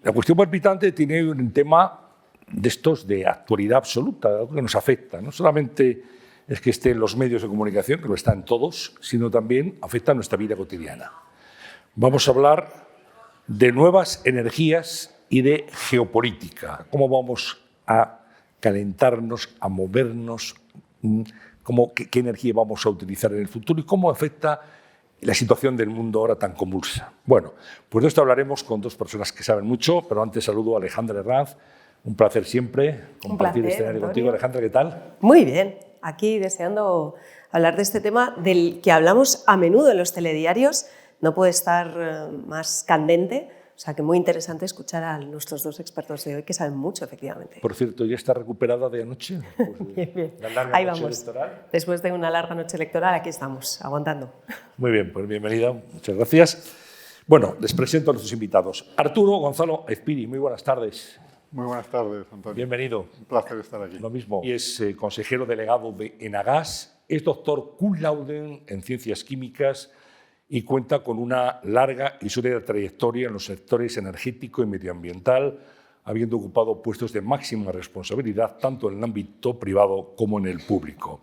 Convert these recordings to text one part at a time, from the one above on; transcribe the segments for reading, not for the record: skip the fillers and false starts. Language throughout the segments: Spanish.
La cuestión palpitante tiene un tema de estos de actualidad absoluta, algo que nos afecta. No solamente es que esté en los medios de comunicación, que lo están todos, sino también afecta a nuestra vida cotidiana. Vamos a hablar de nuevas energías y de geopolítica. Cómo vamos a calentarnos, a movernos, qué energía vamos a utilizar en el futuro y cómo afecta la situación del mundo ahora tan convulsa. Bueno, pues de esto hablaremos con dos personas que saben mucho, pero antes saludo a Alejandra Herranz. Un placer siempre compartir escenario contigo. Alejandra, ¿qué tal? Muy bien, aquí deseando hablar de este tema del que hablamos a menudo en los telediarios. No puede estar más candente, o sea que muy interesante escuchar a nuestros dos expertos de hoy que saben mucho, efectivamente. Por cierto, ¿ya está recuperada de anoche? Bien, bien. La larga Ahí noche vamos. electoral. Después de una larga noche electoral, aquí estamos, aguantando. Muy bien, pues bienvenida, muchas gracias. Bueno, les presento a nuestros invitados. Arturo Gonzalo Azpiri, muy buenas tardes. Muy buenas tardes, Antonio. Bienvenido. Un placer estar aquí. Lo mismo. Y es consejero delegado de Enagas, es doctor cum laude en Ciencias Químicas y cuenta con una larga y sólida trayectoria en los sectores energético y medioambiental, habiendo ocupado puestos de máxima responsabilidad tanto en el ámbito privado como en el público.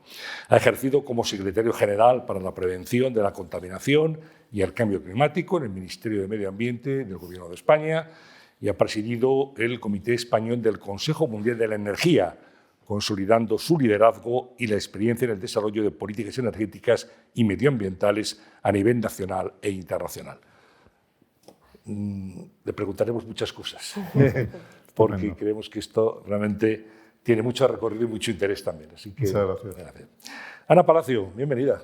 Ha ejercido como secretario general para la prevención de la contaminación y el cambio climático en el Ministerio de Medio Ambiente del Gobierno de España y ha presidido el Comité Español del Consejo Mundial de la Energía, consolidando su liderazgo y la experiencia en el desarrollo de políticas energéticas y medioambientales a nivel nacional e internacional. Le preguntaremos muchas cosas, porque creemos que esto realmente tiene mucho recorrido y mucho interés también. Así que, muchas gracias. Ana Palacio, bienvenida.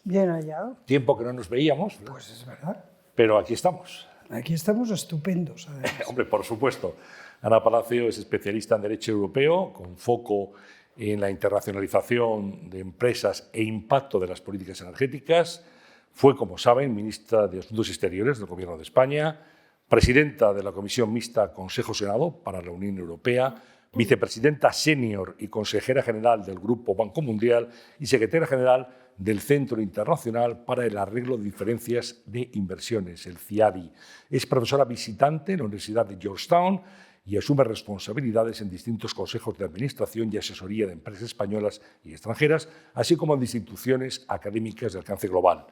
Bien hallado. Tiempo que no nos veíamos, ¿verdad? Pues es verdad. Pero aquí estamos. Aquí estamos estupendos, además. Hombre, por supuesto. Ana Palacio es especialista en Derecho Europeo, con foco en la internacionalización de empresas e impacto de las políticas energéticas. Fue, como saben, ministra de Asuntos Exteriores del Gobierno de España, presidenta de la Comisión Mixta Consejo-Senado para la Unión Europea, vicepresidenta senior y consejera general del Grupo Banco Mundial y secretaria general del Centro Internacional para el Arreglo de Diferencias de Inversiones, el CIADI. Es profesora visitante en la Universidad de Georgetown y asume responsabilidades en distintos consejos de administración y asesoría de empresas españolas y extranjeras, así como en instituciones académicas de alcance global.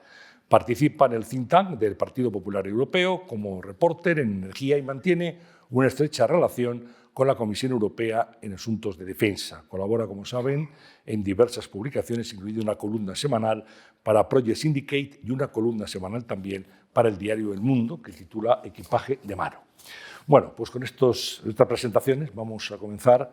Participa en el think tank del Partido Popular Europeo como reporter en energía y mantiene una estrecha relación con la Comisión Europea en asuntos de defensa. Colabora, como saben, en diversas publicaciones, incluida una columna semanal para Project Syndicate y una columna semanal también para el diario El Mundo, que titula Equipaje de mano. Bueno, pues con estas presentaciones vamos a comenzar.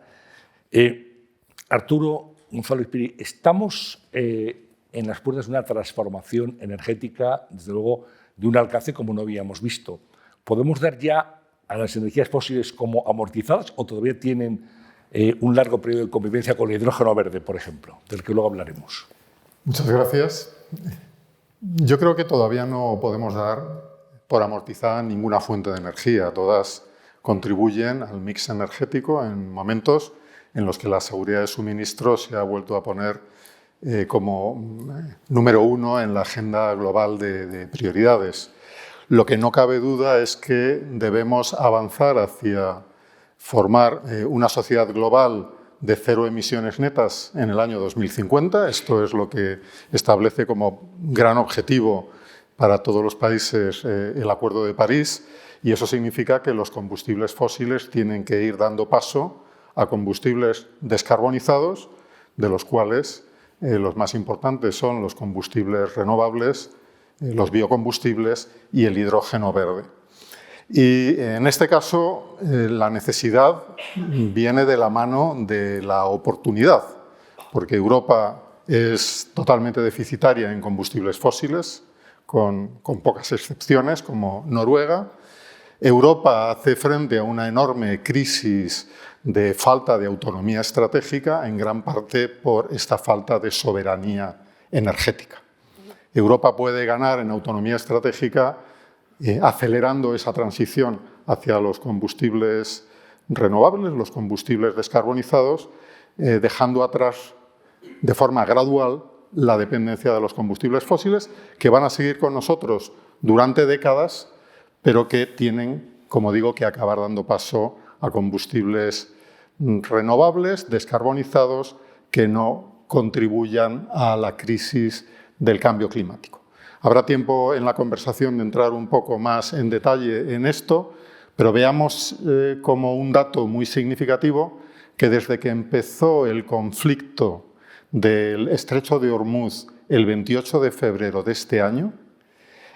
Arturo Gonzalo Azpiri, estamos en las puertas de una transformación energética, desde luego, de un alcance como no habíamos visto. ¿Podemos dar ya a las energías fósiles como amortizadas o todavía tienen un largo periodo de convivencia con el hidrógeno verde, por ejemplo, del que luego hablaremos? Muchas gracias. Yo creo que todavía no podemos dar por amortizada ninguna fuente de energía. Todas contribuyen al mix energético en momentos en los que la seguridad de suministro se ha vuelto a poner como número uno en la agenda global de prioridades. Lo que no cabe duda es que debemos avanzar hacia formar una sociedad global de cero emisiones netas en el año 2050. Esto es lo que establece como gran objetivo para todos los países el Acuerdo de París, y eso significa que los combustibles fósiles tienen que ir dando paso a combustibles descarbonizados, de los cuales los más importantes son los combustibles renovables, los biocombustibles y el hidrógeno verde. Y en este caso la necesidad viene de la mano de la oportunidad, porque Europa es totalmente deficitaria en combustibles fósiles, con pocas excepciones, como Noruega. Europa hace frente a una enorme crisis de falta de autonomía estratégica, en gran parte por esta falta de soberanía energética. Europa puede ganar en autonomía estratégica acelerando esa transición hacia los combustibles renovables, los combustibles descarbonizados, dejando atrás de forma gradual la dependencia de los combustibles fósiles, que van a seguir con nosotros durante décadas, pero que tienen como digo, que acabar dando paso a combustibles renovables, descarbonizados, que no contribuyan a la crisis del cambio climático. Habrá tiempo en la conversación de entrar un poco más en detalle en esto, pero veamos como un dato muy significativo que desde que empezó el conflicto del Estrecho de Hormuz el 28 de febrero de este año,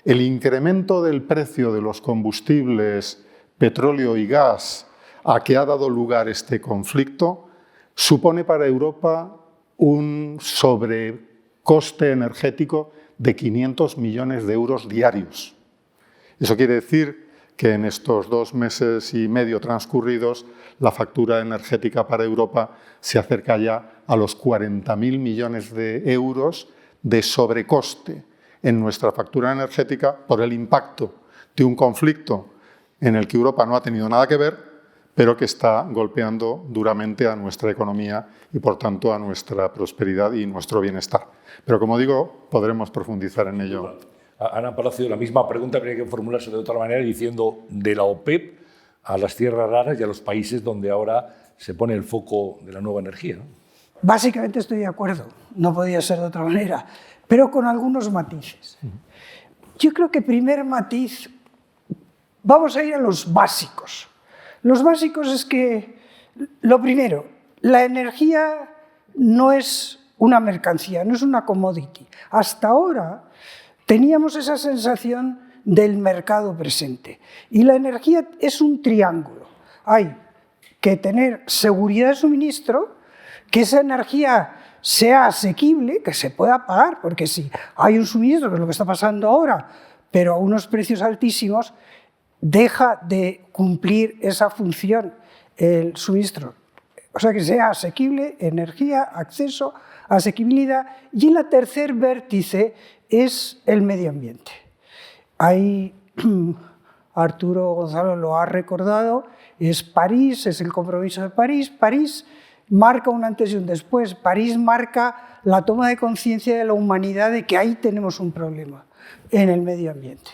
el incremento del precio de los combustibles petróleo y gas a que ha dado lugar este conflicto supone para Europa un sobrecoste energético de 500 millones de euros diarios. Eso quiere decir que en estos 2 meses y medio transcurridos la factura energética para Europa se acerca ya a los 40.000 millones de euros de sobrecoste en nuestra factura energética por el impacto de un conflicto en el que Europa no ha tenido nada que ver, pero que está golpeando duramente a nuestra economía y, por tanto, a nuestra prosperidad y nuestro bienestar. Pero, como digo, podremos profundizar en ello. Ana Palacio, la misma pregunta habría que formularse de otra manera, diciendo de la OPEP a las tierras raras y a los países donde ahora se pone el foco de la nueva energía, ¿no? Básicamente estoy de acuerdo, no podía ser de otra manera, pero con algunos matices. Yo creo que primer matiz, vamos a ir a los básicos. Los básicos es que, lo primero, la energía no es una mercancía, no es una commodity. Hasta ahora teníamos esa sensación del mercado presente. Y la energía es un triángulo. Hay que tener seguridad de suministro, que esa energía sea asequible, que se pueda pagar, porque si hay un suministro, que es lo que está pasando ahora, pero a unos precios altísimos, deja de cumplir esa función el suministro. O sea, que sea asequible, energía, acceso, asequibilidad. Y el tercer vértice es el medio ambiente. Ahí Arturo Gonzalo lo ha recordado, es París, es el compromiso de París. París marca un antes y un después. París marca la toma de conciencia de la humanidad de que ahí tenemos un problema en el medio ambiente.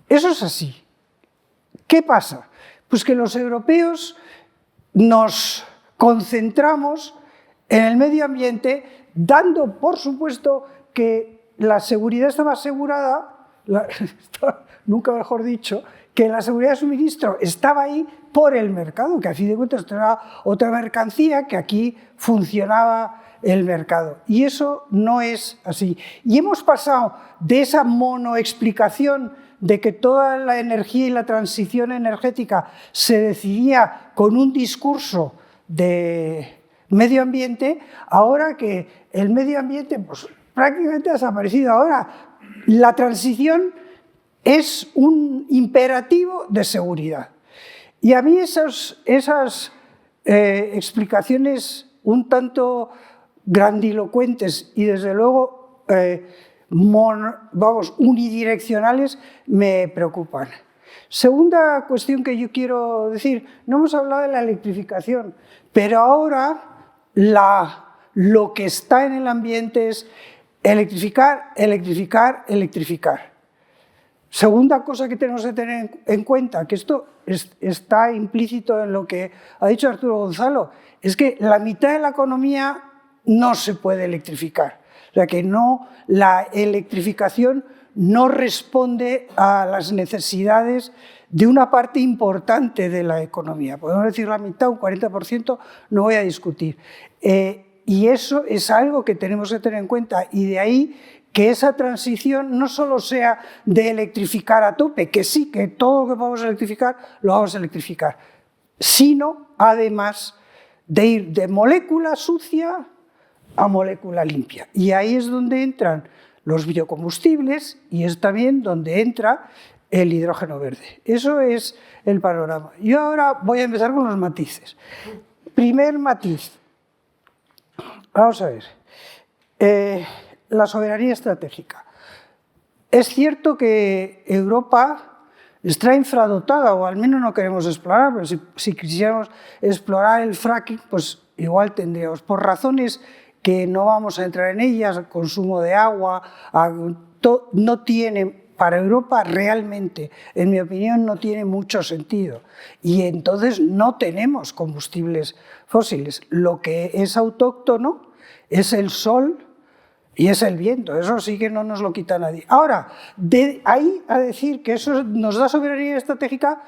Eso es así. ¿Qué pasa? Pues que los europeos nos concentramos en el medio ambiente, dando por supuesto que la seguridad estaba asegurada, nunca mejor dicho, que la seguridad de suministro estaba ahí por el mercado, que a fin de cuentas era otra mercancía, que aquí funcionaba el mercado. Y eso no es así. Y hemos pasado de esa monoexplicación de que toda la energía y la transición energética se decidía con un discurso de medio ambiente, ahora que el medio ambiente pues, prácticamente ha desaparecido. Ahora la transición es un imperativo de seguridad. Y a mí esas explicaciones un tanto grandilocuentes y desde luego unidireccionales me preocupan. Segunda cuestión que yo quiero decir, no hemos hablado de la electrificación, pero ahora lo que está en el ambiente es electrificar, electrificar, electrificar. Segunda cosa que tenemos que tener en cuenta, que esto está implícito en lo que ha dicho Arturo Gonzalo, es que la mitad de la economía no se puede electrificar. O sea que la electrificación no responde a las necesidades de una parte importante de la economía. Podemos decir la mitad, un 40%, no voy a discutir. Y eso es algo que tenemos que tener en cuenta, y de ahí que esa transición no solo sea de electrificar a tope, que sí, que todo lo que podamos electrificar, lo vamos a electrificar, sino además de ir de molécula sucia a molécula limpia. Y ahí es donde entran los biocombustibles y es también donde entra el hidrógeno verde. Eso es el panorama. Yo ahora voy a empezar con los matices. Primer matiz. Vamos a ver. La soberanía estratégica. Es cierto que Europa está infradotada, o al menos no queremos explorar, pero si quisiéramos explorar el fracking, pues igual tendríamos, por razones que no vamos a entrar en ellas, consumo de agua, no tiene para Europa realmente, en mi opinión, no tiene mucho sentido. Y entonces no tenemos combustibles fósiles. Lo que es autóctono es el sol y es el viento. Eso sí que no nos lo quita nadie. Ahora, de ahí a decir que eso nos da soberanía estratégica,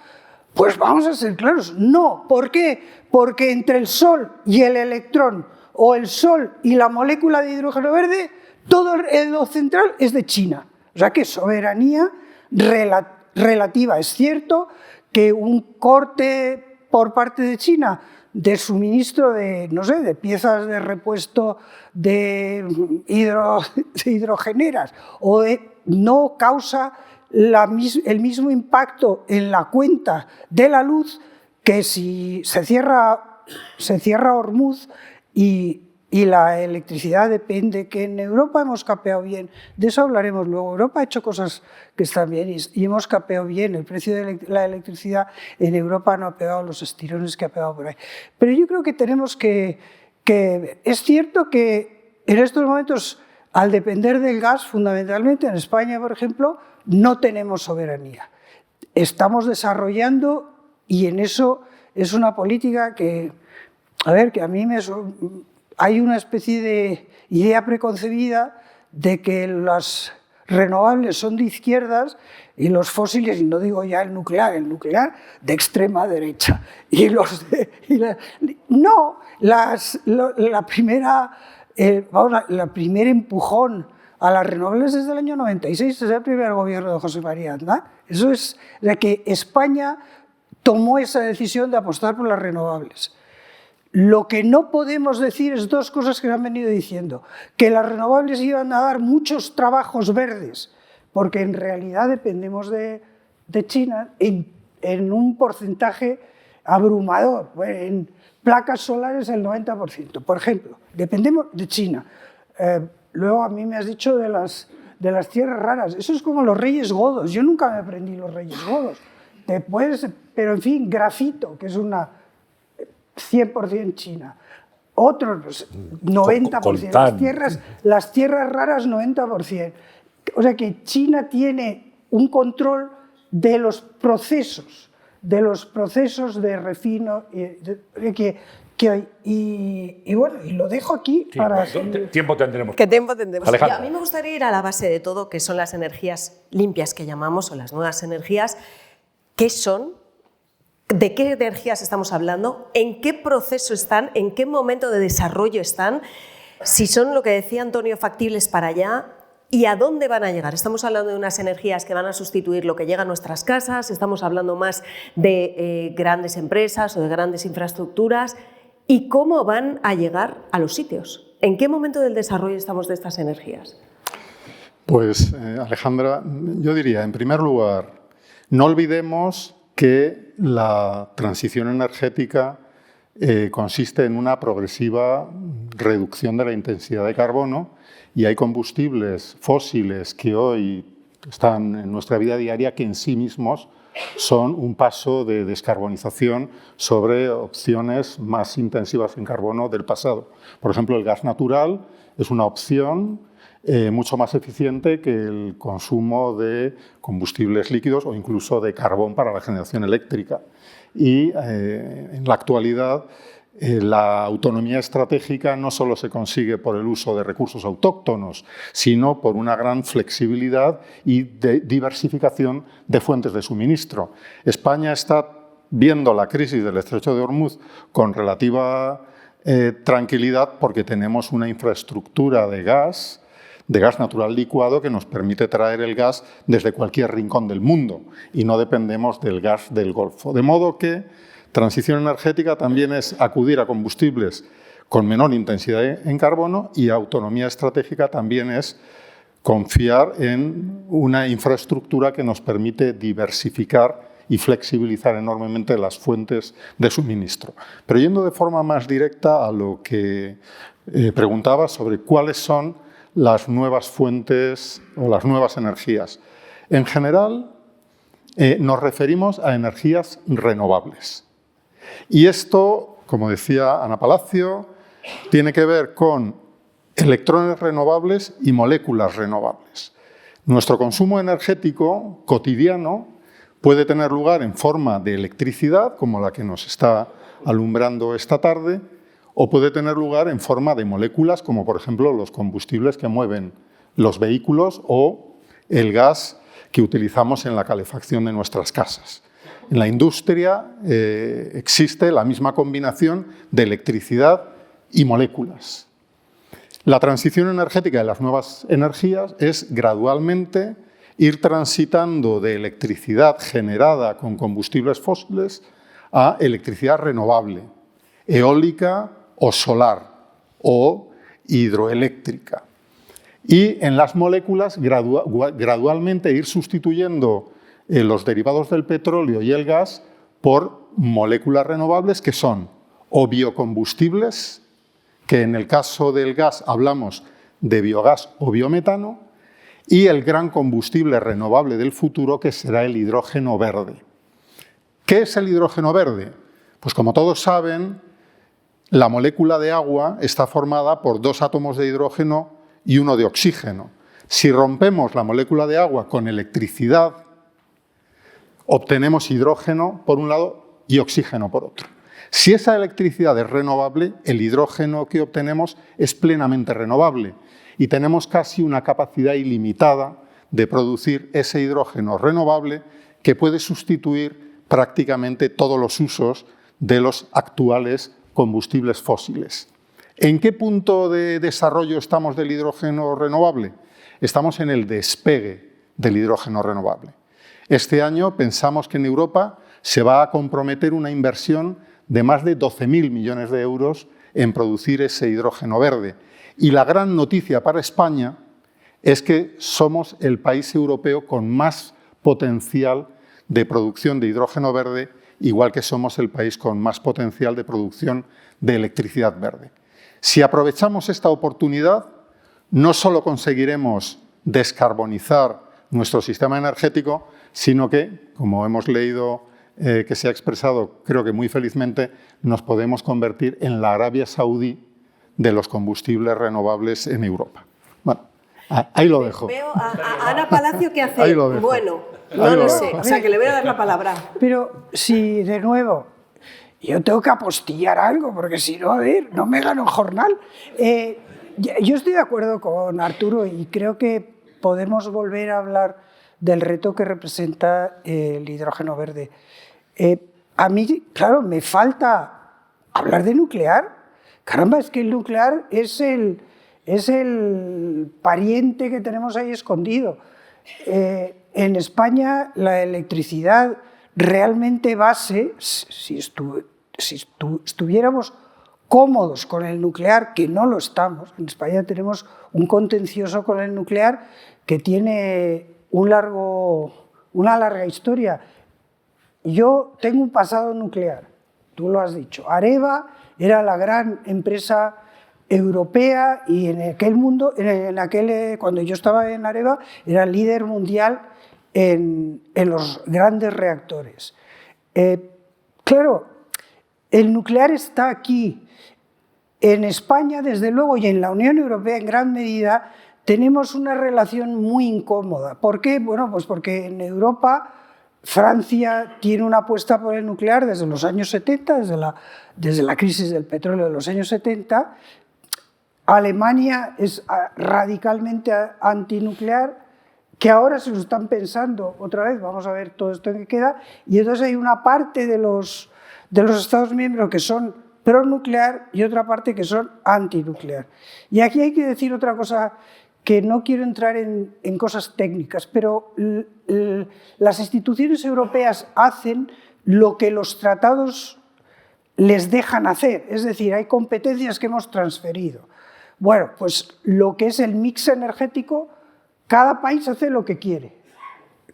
pues vamos a ser claros. No. ¿Por qué? Porque entre el sol y el electrón, o el sol y la molécula de hidrógeno verde, todo lo central es de China. O sea que soberanía relativa. Es cierto que un corte por parte de China de suministro de, no sé, de piezas de repuesto de hidrogeneras no causa el mismo impacto en la cuenta de la luz que si se cierra Hormuz y la electricidad depende, que en Europa hemos capeado bien, de eso hablaremos luego. Europa ha hecho cosas que están bien y hemos capeado bien. El precio de la electricidad en Europa no ha pegado los estirones que ha pegado por ahí. Pero yo creo que tenemos que es cierto que en estos momentos, al depender del gas, fundamentalmente en España, por ejemplo, no tenemos soberanía. Estamos desarrollando, y en eso es una política que, a ver, que a mí hay una especie de idea preconcebida de que las renovables son de izquierdas y los fósiles, y no digo ya el nuclear de extrema derecha. La primer empujón a las renovables desde el año 96, es el primer gobierno de José María Aznar. Eso es de que España tomó esa decisión de apostar por las renovables. Lo que no podemos decir es dos cosas que se han venido diciendo: que las renovables iban a dar muchos trabajos verdes, porque en realidad dependemos de China en un porcentaje abrumador. En placas solares el 90%, por ejemplo, dependemos de China. Luego a mí me has dicho de las tierras raras. Eso es como los reyes godos. Yo nunca me aprendí los reyes godos. Pero en fin, grafito, que es una 100% China. Otros, pues, 90%. Las tierras raras, 90%. O sea que China tiene un control de los procesos de refino. Y bueno, y lo dejo aquí para... Tiempo tendremos. ¿Qué tiempo tendremos? Alejandra. A mí me gustaría ir a la base de todo, que son las energías limpias que llamamos, o las nuevas energías. ¿Qué son? ¿De qué energías estamos hablando? ¿En qué proceso están? ¿En qué momento de desarrollo están? Si son, lo que decía Antonio, factibles para allá, ¿y a dónde van a llegar? Estamos hablando de unas energías que van a sustituir lo que llega a nuestras casas, estamos hablando más de grandes empresas o de grandes infraestructuras. ¿Y cómo van a llegar a los sitios? ¿En qué momento del desarrollo estamos de estas energías? Pues, Alejandra, yo diría, en primer lugar, no olvidemos que la transición energética consiste en una progresiva reducción de la intensidad de carbono, y hay combustibles fósiles que hoy están en nuestra vida diaria que en sí mismos son un paso de descarbonización sobre opciones más intensivas en carbono del pasado. Por ejemplo, el gas natural es una opción mucho más eficiente que el consumo de combustibles líquidos o incluso de carbón para la generación eléctrica. Y en la actualidad la autonomía estratégica no solo se consigue por el uso de recursos autóctonos, sino por una gran flexibilidad y diversificación de fuentes de suministro. España está viendo la crisis del Estrecho de Hormuz con relativa tranquilidad porque tenemos una infraestructura de gas natural licuado que nos permite traer el gas desde cualquier rincón del mundo y no dependemos del gas del Golfo. De modo que transición energética también es acudir a combustibles con menor intensidad en carbono, y autonomía estratégica también es confiar en una infraestructura que nos permite diversificar y flexibilizar enormemente las fuentes de suministro. Pero yendo de forma más directa a lo que preguntaba sobre cuáles son las nuevas fuentes o las nuevas energías. En general, nos referimos a energías renovables. Y esto, como decía Ana Palacio, tiene que ver con electrones renovables y moléculas renovables. Nuestro consumo energético cotidiano puede tener lugar en forma de electricidad, como la que nos está alumbrando esta tarde, o puede tener lugar en forma de moléculas, como por ejemplo los combustibles que mueven los vehículos o el gas que utilizamos en la calefacción de nuestras casas. En la industria existe la misma combinación de electricidad y moléculas. La transición energética de las nuevas energías es gradualmente ir transitando de electricidad generada con combustibles fósiles a electricidad renovable, eólica o solar o hidroeléctrica. Y en las moléculas gradualmente ir sustituyendo los derivados del petróleo y el gas por moléculas renovables que son o biocombustibles, que en el caso del gas hablamos de biogás o biometano, y el gran combustible renovable del futuro, que será el hidrógeno verde. ¿Qué es el hidrógeno verde? Pues como todos saben, la molécula de agua está formada por 2 átomos de hidrógeno y 1 de oxígeno. Si rompemos la molécula de agua con electricidad, obtenemos hidrógeno por un lado y oxígeno por otro. Si esa electricidad es renovable, el hidrógeno que obtenemos es plenamente renovable y tenemos casi una capacidad ilimitada de producir ese hidrógeno renovable que puede sustituir prácticamente todos los usos de los actuales combustibles fósiles. ¿En qué punto de desarrollo estamos del hidrógeno renovable? Estamos en el despegue del hidrógeno renovable. Este año pensamos que en Europa se va a comprometer una inversión de más de 12.000 millones de euros en producir ese hidrógeno verde. Y la gran noticia para España es que somos el país europeo con más potencial de producción de hidrógeno verde, igual que somos el país con más potencial de producción de electricidad verde. Si aprovechamos esta oportunidad, no solo conseguiremos descarbonizar nuestro sistema energético, sino que, como hemos leído que se ha expresado, creo que muy felizmente, nos podemos convertir en la Arabia Saudí de los combustibles renovables en Europa. Bueno, ahí lo dejo. Veo a Ana Palacio que hace, Ahí lo dejo. bueno, no lo sé, o sea que le voy a dar la palabra. Pero si, de nuevo, yo tengo que apostillar algo, porque si no, a ver, no me gano el jornal. Yo estoy de acuerdo con Arturo y creo que podemos volver a hablar del reto que representa el hidrógeno verde. A mí, claro, me falta hablar de nuclear. Caramba, es que el nuclear es el pariente que tenemos ahí escondido. En España la electricidad realmente base, si estuviéramos cómodos con el nuclear, que no lo estamos, en España tenemos un contencioso con el nuclear que tiene una larga historia. Yo tengo un pasado nuclear, tú lo has dicho. Areva era la gran empresa europea y en aquel mundo, cuando yo estaba en Areva, era líder mundial en los grandes reactores. Claro, el nuclear está aquí. En España, desde luego, y en la Unión Europea en gran medida, tenemos una relación muy incómoda. ¿Por qué? Bueno, pues porque en Europa Francia tiene una apuesta por el nuclear desde los años 70, desde la crisis del petróleo de los años 70. Alemania es radicalmente antinuclear, que ahora se lo están pensando otra vez, vamos a ver todo esto que queda, y entonces hay una parte de los Estados miembros que son pronuclear y otra parte que son antinuclear. Y aquí hay que decir otra cosa, que no quiero entrar en cosas técnicas, pero las instituciones europeas hacen lo que los tratados les dejan hacer, es decir, hay competencias que hemos transferido. Bueno, pues lo que es el mix energético, cada país hace lo que quiere,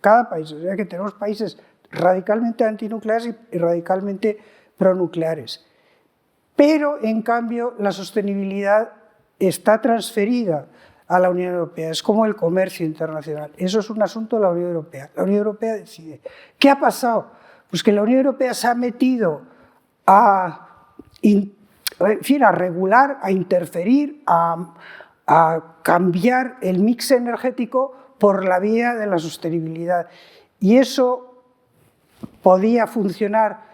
cada país, o sea que tenemos países radicalmente antinucleares y radicalmente pronucleares. Pero, en cambio, la sostenibilidad está transferida a la Unión Europea. Es como el comercio internacional. Eso es un asunto de la Unión Europea. La Unión Europea decide. ¿Qué ha pasado? Pues que la Unión Europea se ha metido a regular, a interferir, a cambiar el mix energético por la vía de la sostenibilidad. Y eso podía funcionar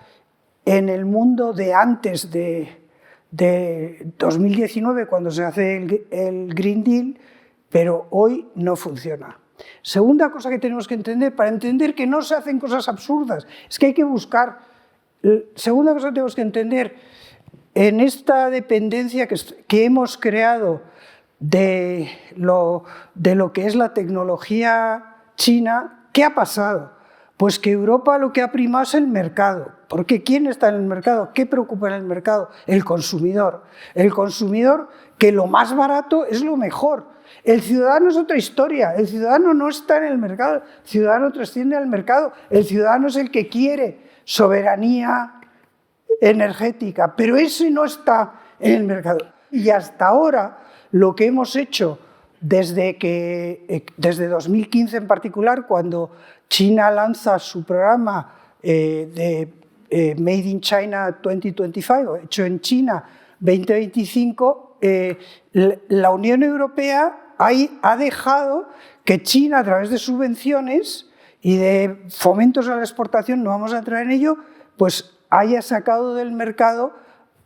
en el mundo de antes de 2019, cuando se hace el Green Deal, pero hoy no funciona. Segunda cosa que tenemos que entender, para entender que no se hacen cosas absurdas, es que hay que buscar. Segunda cosa que tenemos que entender, en esta dependencia que hemos creado de lo que es la tecnología china, ¿qué ha pasado? Pues que Europa lo que ha primado es el mercado. Porque ¿quién está en el mercado? ¿Qué preocupa en el mercado? El consumidor. El consumidor, que lo más barato es lo mejor. El ciudadano es otra historia. El ciudadano no está en el mercado. El ciudadano trasciende al mercado. El ciudadano es el que quiere soberanía energética, pero ese no está en el mercado. Y hasta ahora lo que hemos hecho desde 2015 en particular, cuando China lanza su programa de Made in China 2025, hecho en China 2025, la Unión Europea ha dejado que China, a través de subvenciones y de fomentos a la exportación, no vamos a entrar en ello, pues haya sacado del mercado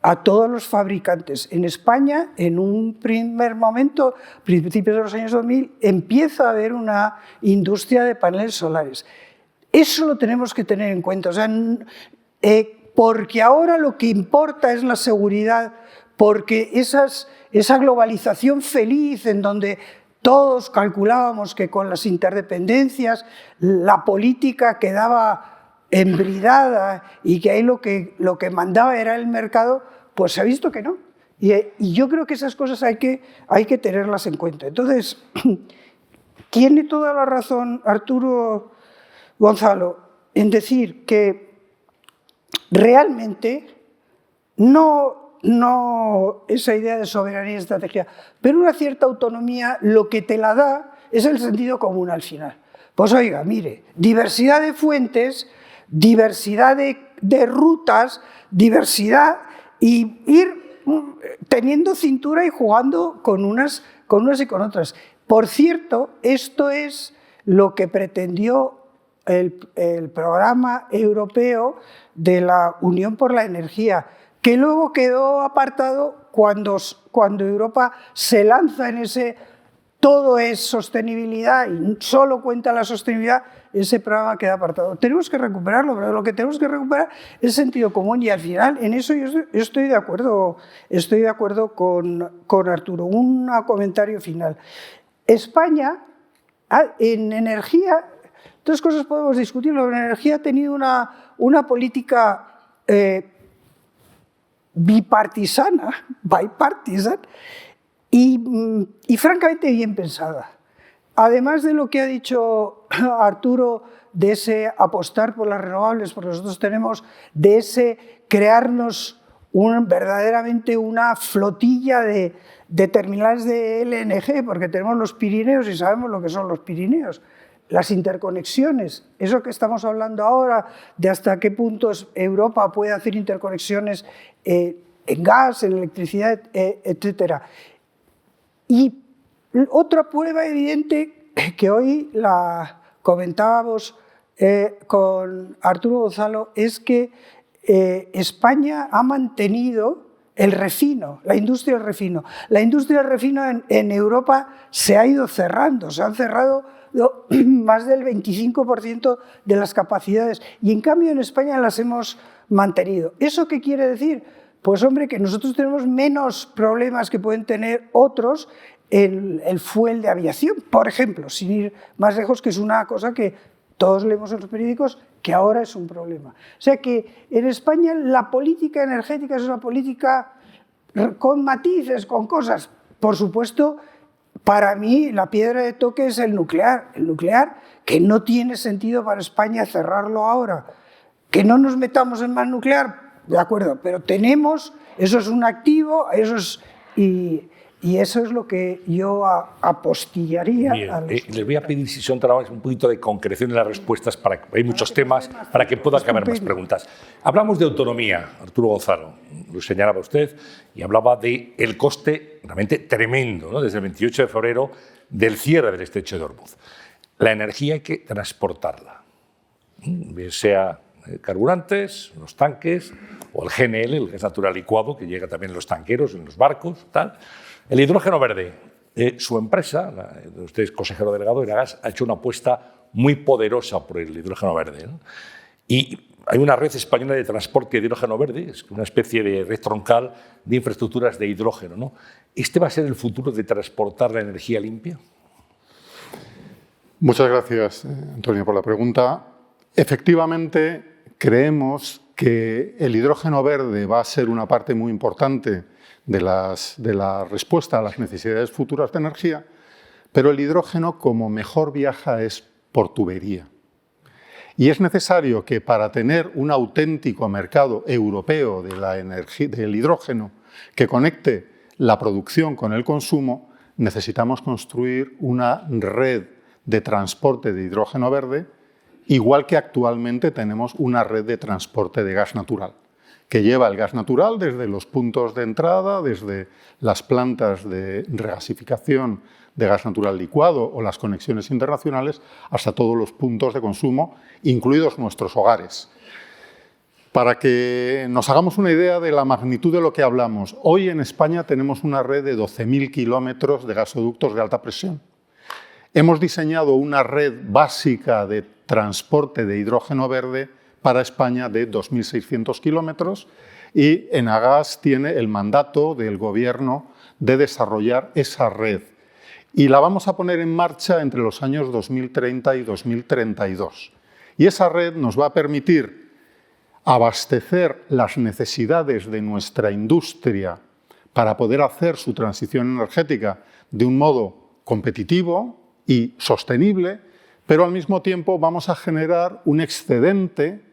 a todos los fabricantes. En España, en un primer momento, principios de los años 2000, empieza a haber una industria de paneles solares. Eso lo tenemos que tener en cuenta, o sea, porque ahora lo que importa es la seguridad, porque esa globalización feliz en donde todos calculábamos que con las interdependencias la política quedaba embridada y que ahí lo que mandaba era el mercado, pues se ha visto que no. Y yo creo que esas cosas hay que tenerlas en cuenta. Entonces, tiene toda la razón Arturo Gonzalo en decir que realmente no esa idea de soberanía y estrategia, pero una cierta autonomía lo que te la da es el sentido común al final. Pues oiga, mire, diversidad de fuentes, diversidad de rutas, diversidad, y ir teniendo cintura y jugando con unas y con otras. Por cierto, esto es lo que pretendió el programa europeo de la Unión por la Energía, que luego quedó apartado cuando Europa se lanza en ese todo es sostenibilidad y solo cuenta la sostenibilidad, ese programa queda apartado. Tenemos que recuperarlo, pero lo que tenemos que recuperar es sentido común, y al final en eso yo estoy de acuerdo con Arturo. Un comentario final. España, en energía, dos cosas podemos discutirlo. En energía ha tenido una política bipartisan, y francamente bien pensada. Además de lo que ha dicho Arturo, de ese apostar por las renovables, porque nosotros tenemos de ese crearnos verdaderamente una flotilla de terminales de LNG, porque tenemos los Pirineos y sabemos lo que son los Pirineos. Las interconexiones, eso que estamos hablando ahora, de hasta qué puntos Europa puede hacer interconexiones en gas, en electricidad, etc. Y otra prueba evidente que hoy la comentábamos con Arturo Gonzalo es que España ha mantenido el refino, la industria del refino. La industria del refino en Europa se ha ido cerrando, se han cerrado más del 25% de las capacidades, y en cambio en España las hemos mantenido. ¿Eso qué quiere decir? Pues hombre, que nosotros tenemos menos problemas que pueden tener otros en el fuel de aviación, por ejemplo, sin ir más lejos, que es una cosa que todos leemos en los periódicos, que ahora es un problema. O sea que en España la política energética es una política con matices, con cosas. Por supuesto, para mí la piedra de toque es el nuclear. El nuclear, que no tiene sentido para España cerrarlo ahora. Que no nos metamos en más nuclear, de acuerdo, pero tenemos, eso es un activo, eso es... Y eso es lo que yo apostillaría. Bien, les voy a pedir, si son trabajos, un poquito de concreción en las respuestas, hay muchos temas, para que pueda acabar más preguntas. Hablamos de autonomía, Arturo Gonzalo, lo señalaba usted, y hablaba del coste realmente tremendo, ¿no? Desde el 28 de febrero del cierre del estrecho de Hormuz. la energía hay que transportarla, bien sea carburantes, los tanques, o el GNL, el gas natural licuado, que llega también en los tanqueros, en los barcos, tal. El hidrógeno verde, su empresa, usted es consejero delegado de Aenagas, ha hecho una apuesta muy poderosa por el hidrógeno verde, ¿no? Y hay una red española de transporte de hidrógeno verde, es una especie de red troncal de infraestructuras de hidrógeno, ¿no? ¿Este va a ser el futuro de transportar la energía limpia? Muchas gracias, Antonio, por la pregunta. Efectivamente, creemos que el hidrógeno verde va a ser una parte muy importante de la respuesta a las necesidades futuras de energía, pero el hidrógeno, como mejor viaja, es por tubería. Y es necesario que para tener un auténtico mercado europeo del hidrógeno que conecte la producción con el consumo, necesitamos construir una red de transporte de hidrógeno verde, igual que actualmente tenemos una red de transporte de gas natural, que lleva el gas natural desde los puntos de entrada, desde las plantas de regasificación de gas natural licuado o las conexiones internacionales, hasta todos los puntos de consumo, incluidos nuestros hogares. Para que nos hagamos una idea de la magnitud de lo que hablamos, hoy en España tenemos una red de 12.000 kilómetros de gasoductos de alta presión. Hemos diseñado una red básica de transporte de hidrógeno verde para España de 2.600 kilómetros y Enagas tiene el mandato del Gobierno de desarrollar esa red. Y la vamos a poner en marcha entre los años 2030 y 2032. Y esa red nos va a permitir abastecer las necesidades de nuestra industria para poder hacer su transición energética de un modo competitivo y sostenible, pero al mismo tiempo vamos a generar un excedente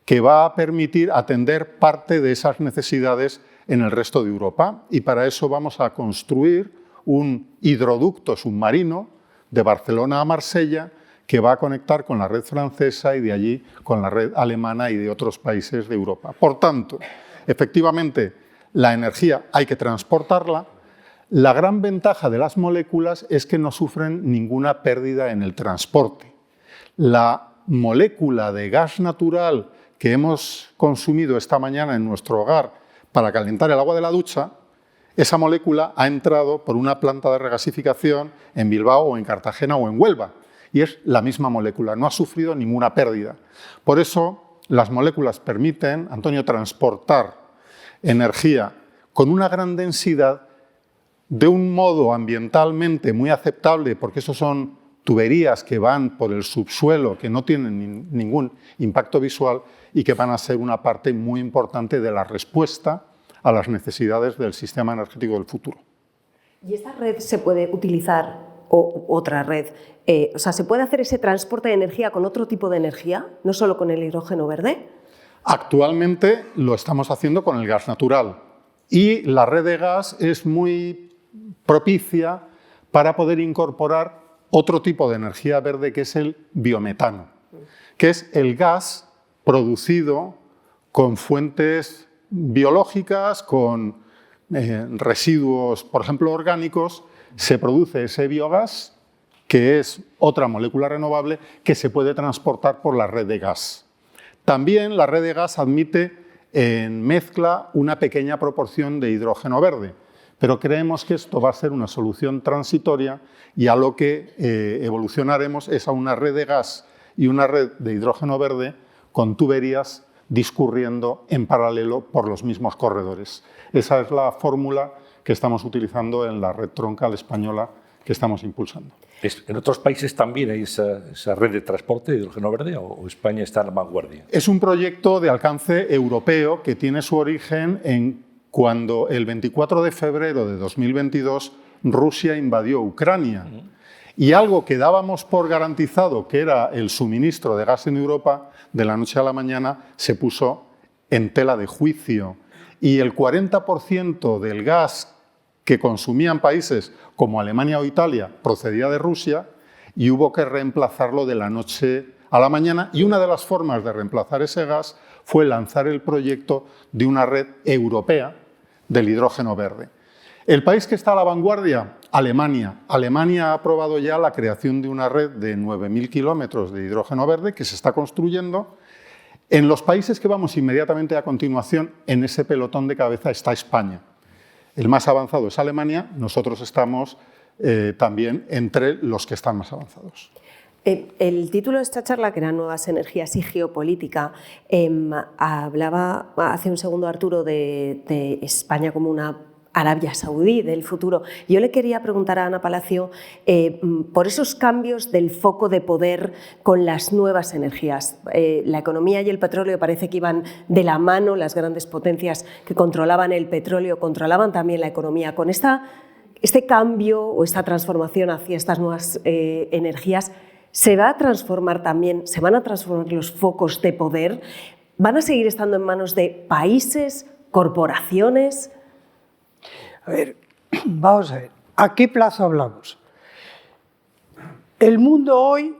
que va a permitir atender parte de esas necesidades en el resto de Europa. Y para eso vamos a construir un hidroducto submarino de Barcelona a Marsella que va a conectar con la red francesa y de allí con la red alemana y de otros países de Europa. Por tanto, efectivamente, la energía hay que transportarla. La gran ventaja de las moléculas es que no sufren ninguna pérdida en el transporte. La molécula de gas natural que hemos consumido esta mañana en nuestro hogar para calentar el agua de la ducha, esa molécula ha entrado por una planta de regasificación en Bilbao o en Cartagena o en Huelva y es la misma molécula, no ha sufrido ninguna pérdida. Por eso las moléculas permiten, Antonio, transportar energía con una gran densidad de un modo ambientalmente muy aceptable, porque esos son tuberías que van por el subsuelo, que no tienen ningún impacto visual y que van a ser una parte muy importante de la respuesta a las necesidades del sistema energético del futuro. ¿Y esta red se puede utilizar, o otra red, o sea, se puede hacer ese transporte de energía con otro tipo de energía, no solo con el hidrógeno verde? Actualmente lo estamos haciendo con el gas natural y la red de gas es muy propicia para poder incorporar otro tipo de energía verde que es el biometano, que es el gas producido con fuentes biológicas, con residuos, por ejemplo, orgánicos. Se produce ese biogás, que es otra molécula renovable que se puede transportar por la red de gas. También la red de gas admite en mezcla una pequeña proporción de hidrógeno verde, pero creemos que esto va a ser una solución transitoria y a lo que evolucionaremos es a una red de gas y una red de hidrógeno verde con tuberías discurriendo en paralelo por los mismos corredores. Esa es la fórmula que estamos utilizando en la red troncal española que estamos impulsando. ¿En otros países también hay esa red de transporte de hidrógeno verde o España está en la vanguardia? Es un proyecto de alcance europeo que tiene su origen en cuando el 24 de febrero de 2022 Rusia invadió Ucrania. Y algo que dábamos por garantizado, que era el suministro de gas en Europa, de la noche a la mañana se puso en tela de juicio. Y el 40% del gas que consumían países como Alemania o Italia procedía de Rusia y hubo que reemplazarlo de la noche a la mañana. Y una de las formas de reemplazar ese gas fue lanzar el proyecto de una red europea del hidrógeno verde. El país que está a la vanguardia, Alemania. Alemania ha aprobado ya la creación de una red de 9.000 kilómetros de hidrógeno verde que se está construyendo. En los países que vamos inmediatamente a continuación, en ese pelotón de cabeza está España. El más avanzado es Alemania, nosotros estamos también entre los que están más avanzados. El título de esta charla, que era Nuevas energías y geopolítica, hablaba hace un segundo Arturo de España como una Arabia Saudí del futuro. Yo le quería preguntar a Ana Palacio por esos cambios del foco de poder con las nuevas energías. La economía y el petróleo parece que iban de la mano, las grandes potencias que controlaban el petróleo controlaban también la economía. Con este cambio o esta transformación hacia estas nuevas energías, ¿se va a transformar también, se van a transformar los focos de poder? ¿Van a seguir estando en manos de países, corporaciones? A ver, vamos a ver, ¿a qué plazo hablamos? El mundo hoy,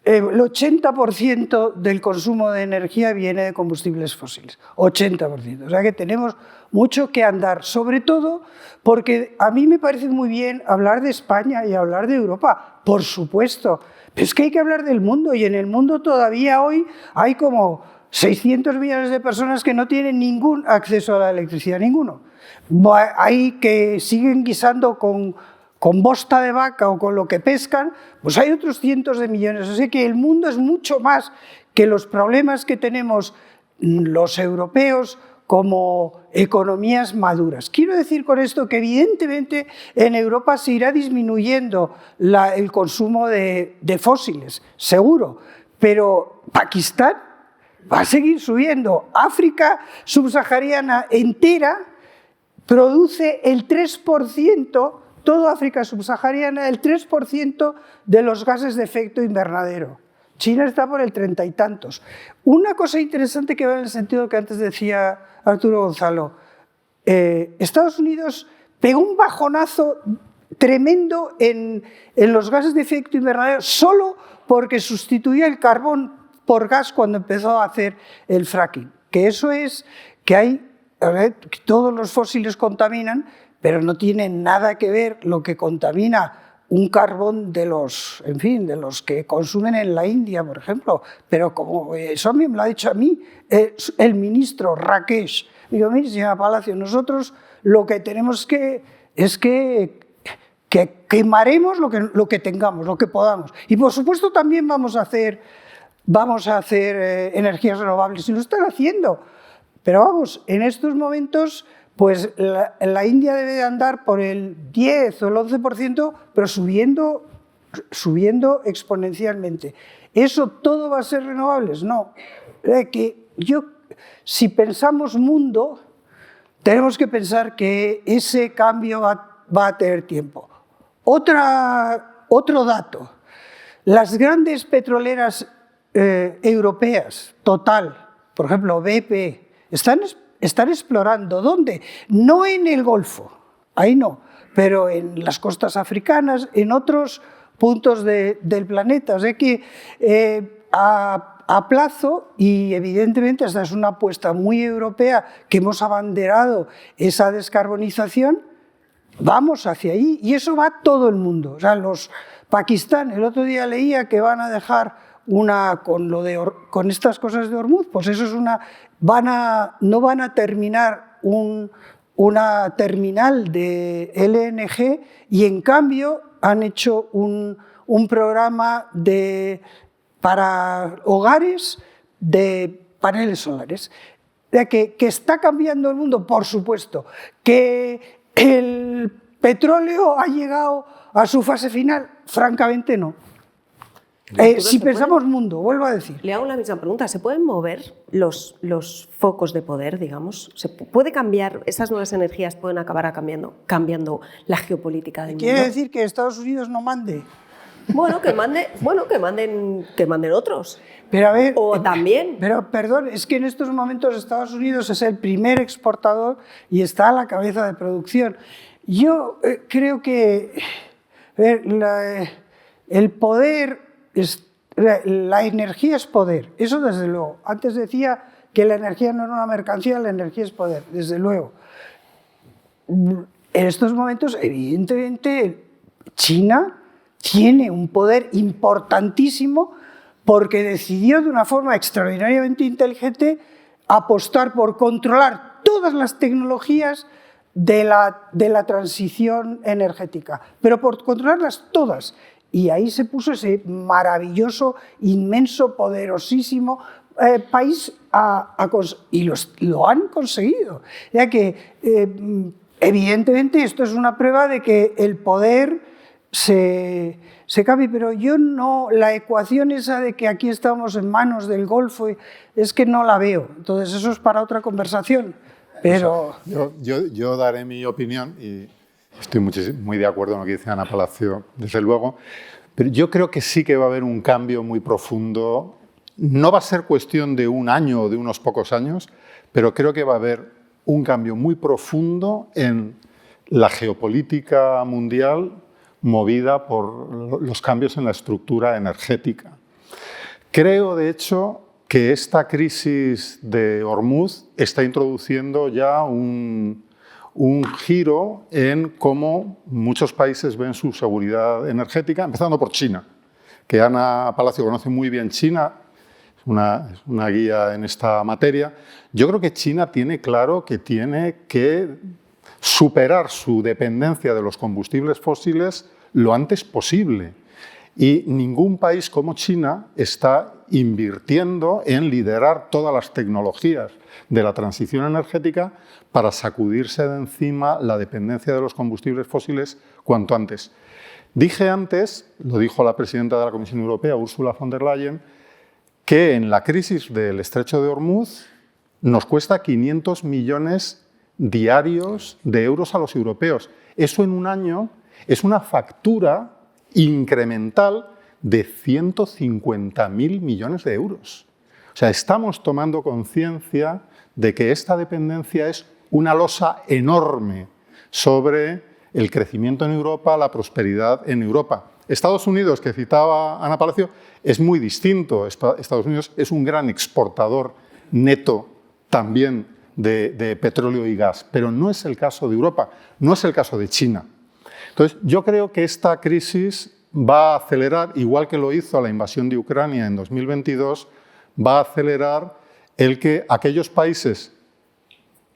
el 80% del consumo de energía viene de combustibles fósiles, 80%. O sea que tenemos mucho que andar, sobre todo porque a mí me parece muy bien hablar de España y hablar de Europa, por supuesto, pero es que hay que hablar del mundo y en el mundo todavía hoy hay como 600 millones de personas que no tienen ningún acceso a la electricidad, ninguno. Hay que siguen guisando con bosta de vaca o con lo que pescan, pues hay otros cientos de millones. Así que el mundo es mucho más que los problemas que tenemos los europeos como economías maduras. Quiero decir con esto que evidentemente en Europa se irá disminuyendo el consumo de fósiles, seguro, pero Pakistán va a seguir subiendo. África subsahariana entera produce el 3%, toda África subsahariana, el 3% de los gases de efecto invernadero. China está por el 30 y tantos. Una cosa interesante que va en el sentido que antes decía Arturo Gonzalo, Estados Unidos pegó un bajonazo tremendo en los gases de efecto invernadero solo porque sustituía el carbón por gas cuando empezó a hacer el fracking. Que eso es que hay, todos los fósiles contaminan, pero no tiene nada que ver lo que contamina un carbón de los, en fin, de los que consumen en la India, por ejemplo. Pero como eso me lo ha dicho a mí el ministro Rakesh. Digo, mire, señora Palacio, nosotros lo que tenemos es que quemaremos lo que tengamos, lo que podamos. Y por supuesto también vamos a hacer energías renovables, y lo están haciendo. Pero vamos, en estos momentos, pues la India debe de andar por el 10 o el 11%, pero subiendo exponencialmente. ¿Eso todo va a ser renovables? No. Si pensamos mundo, tenemos que pensar que ese cambio va a tener tiempo. Otro dato. Las grandes petroleras europeas, Total, por ejemplo, BP, están explorando. ¿Dónde? No en el Golfo, ahí no, pero en las costas africanas, en otros puntos del planeta. O sea que a plazo, y evidentemente esta es una apuesta muy europea, que hemos abanderado esa descarbonización, vamos hacia ahí, y eso va a todo el mundo. O sea, Pakistán, el otro día leía que van a dejar con estas cosas de Hormuz, pues eso es no van a terminar una terminal de LNG, y en cambio han hecho un programa para hogares de paneles solares. Que está cambiando el mundo, por supuesto. Que el petróleo ha llegado a su fase final, francamente no. Si pensamos mundo, vuelvo a decir. Le hago la misma pregunta. ¿Se pueden mover los focos de poder, digamos? ¿Se puede cambiar, esas nuevas energías pueden acabar cambiando la geopolítica del mundo? ¿Quiere decir que Estados Unidos no mande? Bueno, que manden otros. Pero a ver, o también. Pero perdón, es que en estos momentos Estados Unidos es el primer exportador y está a la cabeza de producción. Yo creo que el poder, la energía es poder, eso desde luego. Antes decía que la energía no era una mercancía, la energía es poder, desde luego. en estos momentos, evidentemente, China tiene un poder importantísimo porque decidió de una forma extraordinariamente inteligente apostar por controlar todas las tecnologías de la transición energética, pero por controlarlas todas. Y ahí se puso ese maravilloso, inmenso, poderosísimo país y lo han conseguido. Ya que, evidentemente, esto es una prueba de que el poder se cambia, pero yo no, la ecuación esa de que aquí estamos en manos del Golfo, es que no la veo. Entonces, eso es para otra conversación. Pero... Yo daré mi opinión y estoy muy de acuerdo en lo que dice Ana Palacio, desde luego, pero yo creo que sí que va a haber un cambio muy profundo. No va a ser cuestión de un año o de unos pocos años, pero creo que va a haber un cambio muy profundo en la geopolítica mundial movida por los cambios en la estructura energética. Creo, de hecho, que esta crisis de Hormuz está introduciendo ya un giro en cómo muchos países ven su seguridad energética, empezando por China, que Ana Palacio conoce muy bien China, es una guía en esta materia. Yo creo que China tiene claro que tiene que superar su dependencia de los combustibles fósiles lo antes posible. Y ningún país como China está invirtiendo en liderar todas las tecnologías de la transición energética para sacudirse de encima la dependencia de los combustibles fósiles cuanto antes. Dije antes, lo dijo la presidenta de la Comisión Europea, Ursula von der Leyen, que en la crisis del Estrecho de Hormuz nos cuesta 500 millones diarios de euros a los europeos. Eso en un año es una factura incremental de 150.000 millones de euros. O sea, estamos tomando conciencia de que esta dependencia es una losa enorme sobre el crecimiento en Europa, la prosperidad en Europa. Estados Unidos, que citaba Ana Palacio, es muy distinto. Estados Unidos es un gran exportador neto también de petróleo y gas, pero no es el caso de Europa, no es el caso de China. Entonces, yo creo que esta crisis va a acelerar, igual que lo hizo la invasión de Ucrania en 2022, va a acelerar el que aquellos países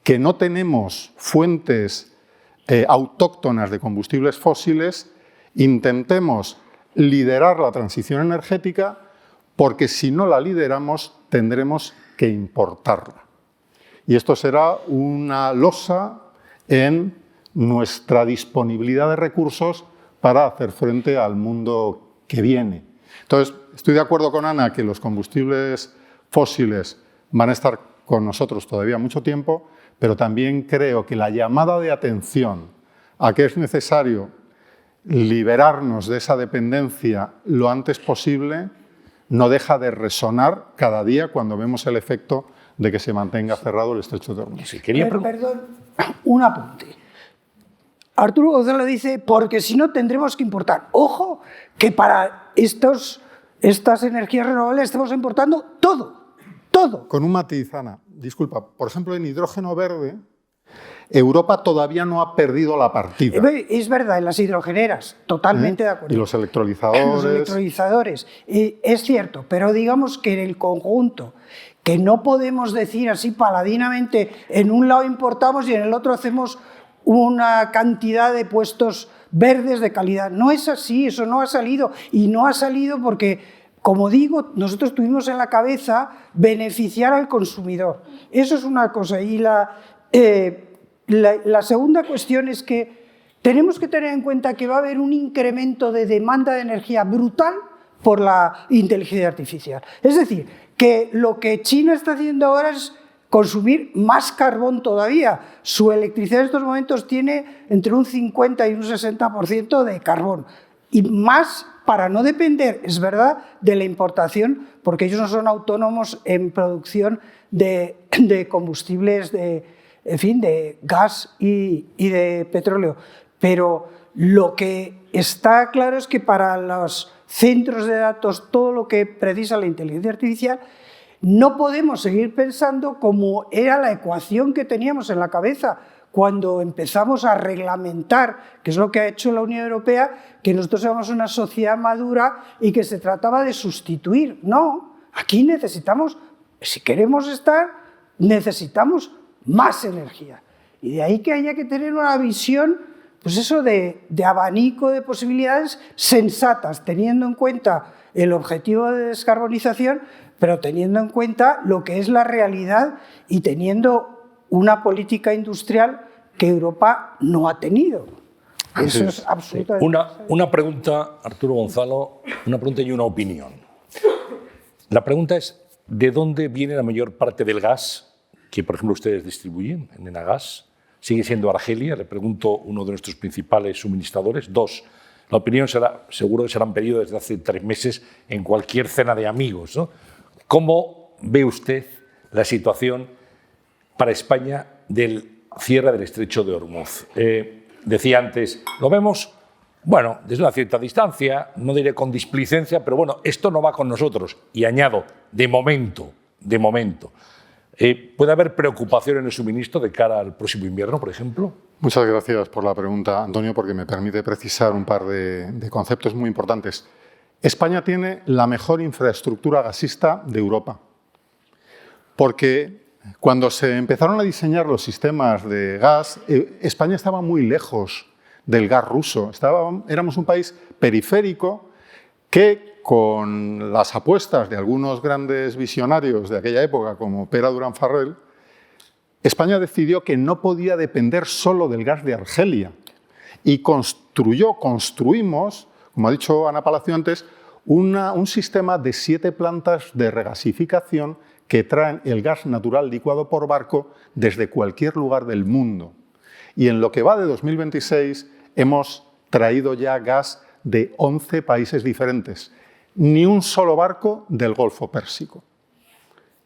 que no tenemos fuentes autóctonas de combustibles fósiles intentemos liderar la transición energética, porque si no la lideramos tendremos que importarla. Y esto será una losa en nuestra disponibilidad de recursos para hacer frente al mundo que viene. Entonces, estoy de acuerdo con Ana que los combustibles fósiles van a estar con nosotros todavía mucho tiempo, pero también creo que la llamada de atención a que es necesario liberarnos de esa dependencia lo antes posible no deja de resonar cada día cuando vemos el efecto de que se mantenga cerrado el Estrecho de Hormuz. Perdón, un apunte. Arturo González dice, porque si no tendremos que importar. Ojo, que para estas energías renovables estamos importando todo. Con un matiz, Ana, disculpa, por ejemplo, en hidrógeno verde, Europa todavía no ha perdido la partida. Es verdad, en las hidrogeneras, totalmente de acuerdo. Y los electrolizadores. Los electrolizadores, es cierto, pero digamos que en el conjunto, que no podemos decir así paladinamente, en un lado importamos y en el otro hacemos una cantidad de puestos verdes de calidad. No es así, eso no ha salido. Y no ha salido porque, como digo, nosotros tuvimos en la cabeza beneficiar al consumidor. Eso es una cosa. Y la segunda cuestión es que tenemos que tener en cuenta que va a haber un incremento de demanda de energía brutal por la inteligencia artificial. Es decir, que lo que China está haciendo ahora es consumir más carbón todavía. Su electricidad en estos momentos tiene entre un 50 y un 60% de carbón. Y más para no depender, es verdad, de la importación, porque ellos no son autónomos en producción de combustibles, de gas y de petróleo. Pero lo que está claro es que para los centros de datos, todo lo que precisa la inteligencia artificial, no podemos seguir pensando como era la ecuación que teníamos en la cabeza cuando empezamos a reglamentar, que es lo que ha hecho la Unión Europea, que nosotros éramos una sociedad madura y que se trataba de sustituir. No, aquí necesitamos, si queremos estar, necesitamos más energía. Y de ahí que haya que tener una visión, pues eso de abanico de posibilidades sensatas, teniendo en cuenta el objetivo de descarbonización, pero teniendo en cuenta lo que es la realidad y teniendo una política industrial que Europa no ha tenido. Eso es absolutamente... Una pregunta, Arturo Gonzalo, una pregunta y una opinión. La pregunta es, ¿de dónde viene la mayor parte del gas que, por ejemplo, ustedes distribuyen en Enagas? ¿Sigue siendo Argelia? Le pregunto, uno de nuestros principales suministradores. 2, la opinión será, seguro que serán pedido desde hace 3 meses en cualquier cena de amigos, ¿no? ¿Cómo ve usted la situación para España del cierre del estrecho de Ormuz? Decía antes, lo vemos, bueno, desde una cierta distancia, no diré con displicencia, pero bueno, esto no va con nosotros. Y añado, de momento. ¿Puede haber preocupación en el suministro de cara al próximo invierno, por ejemplo? Muchas gracias por la pregunta, Antonio, porque me permite precisar un par de conceptos muy importantes. España tiene la mejor infraestructura gasista de Europa, porque cuando se empezaron a diseñar los sistemas de gas, España estaba muy lejos del gas ruso. Éramos un país periférico que, con las apuestas de algunos grandes visionarios de aquella época, como Pere Duran Farrell, España decidió que no podía depender solo del gas de Argelia y construimos, como ha dicho Ana Palacio antes, un sistema de 7 plantas de regasificación que traen el gas natural licuado por barco desde cualquier lugar del mundo. Y en lo que va de 2026 hemos traído ya gas de 11 países diferentes. Ni un solo barco del Golfo Pérsico.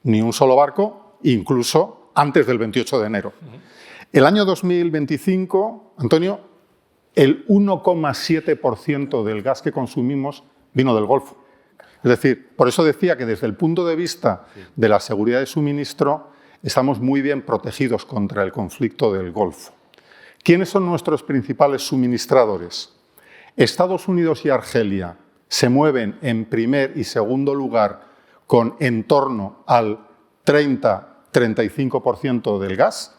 Ni un solo barco, incluso antes del 28 de enero. El año 2025, Antonio, el 1,7% del gas que consumimos vino del Golfo. Es decir, por eso decía que desde el punto de vista de la seguridad de suministro estamos muy bien protegidos contra el conflicto del Golfo. ¿Quiénes son nuestros principales suministradores? Estados Unidos y Argelia se mueven en primer y segundo lugar con en torno al 30-35% del gas.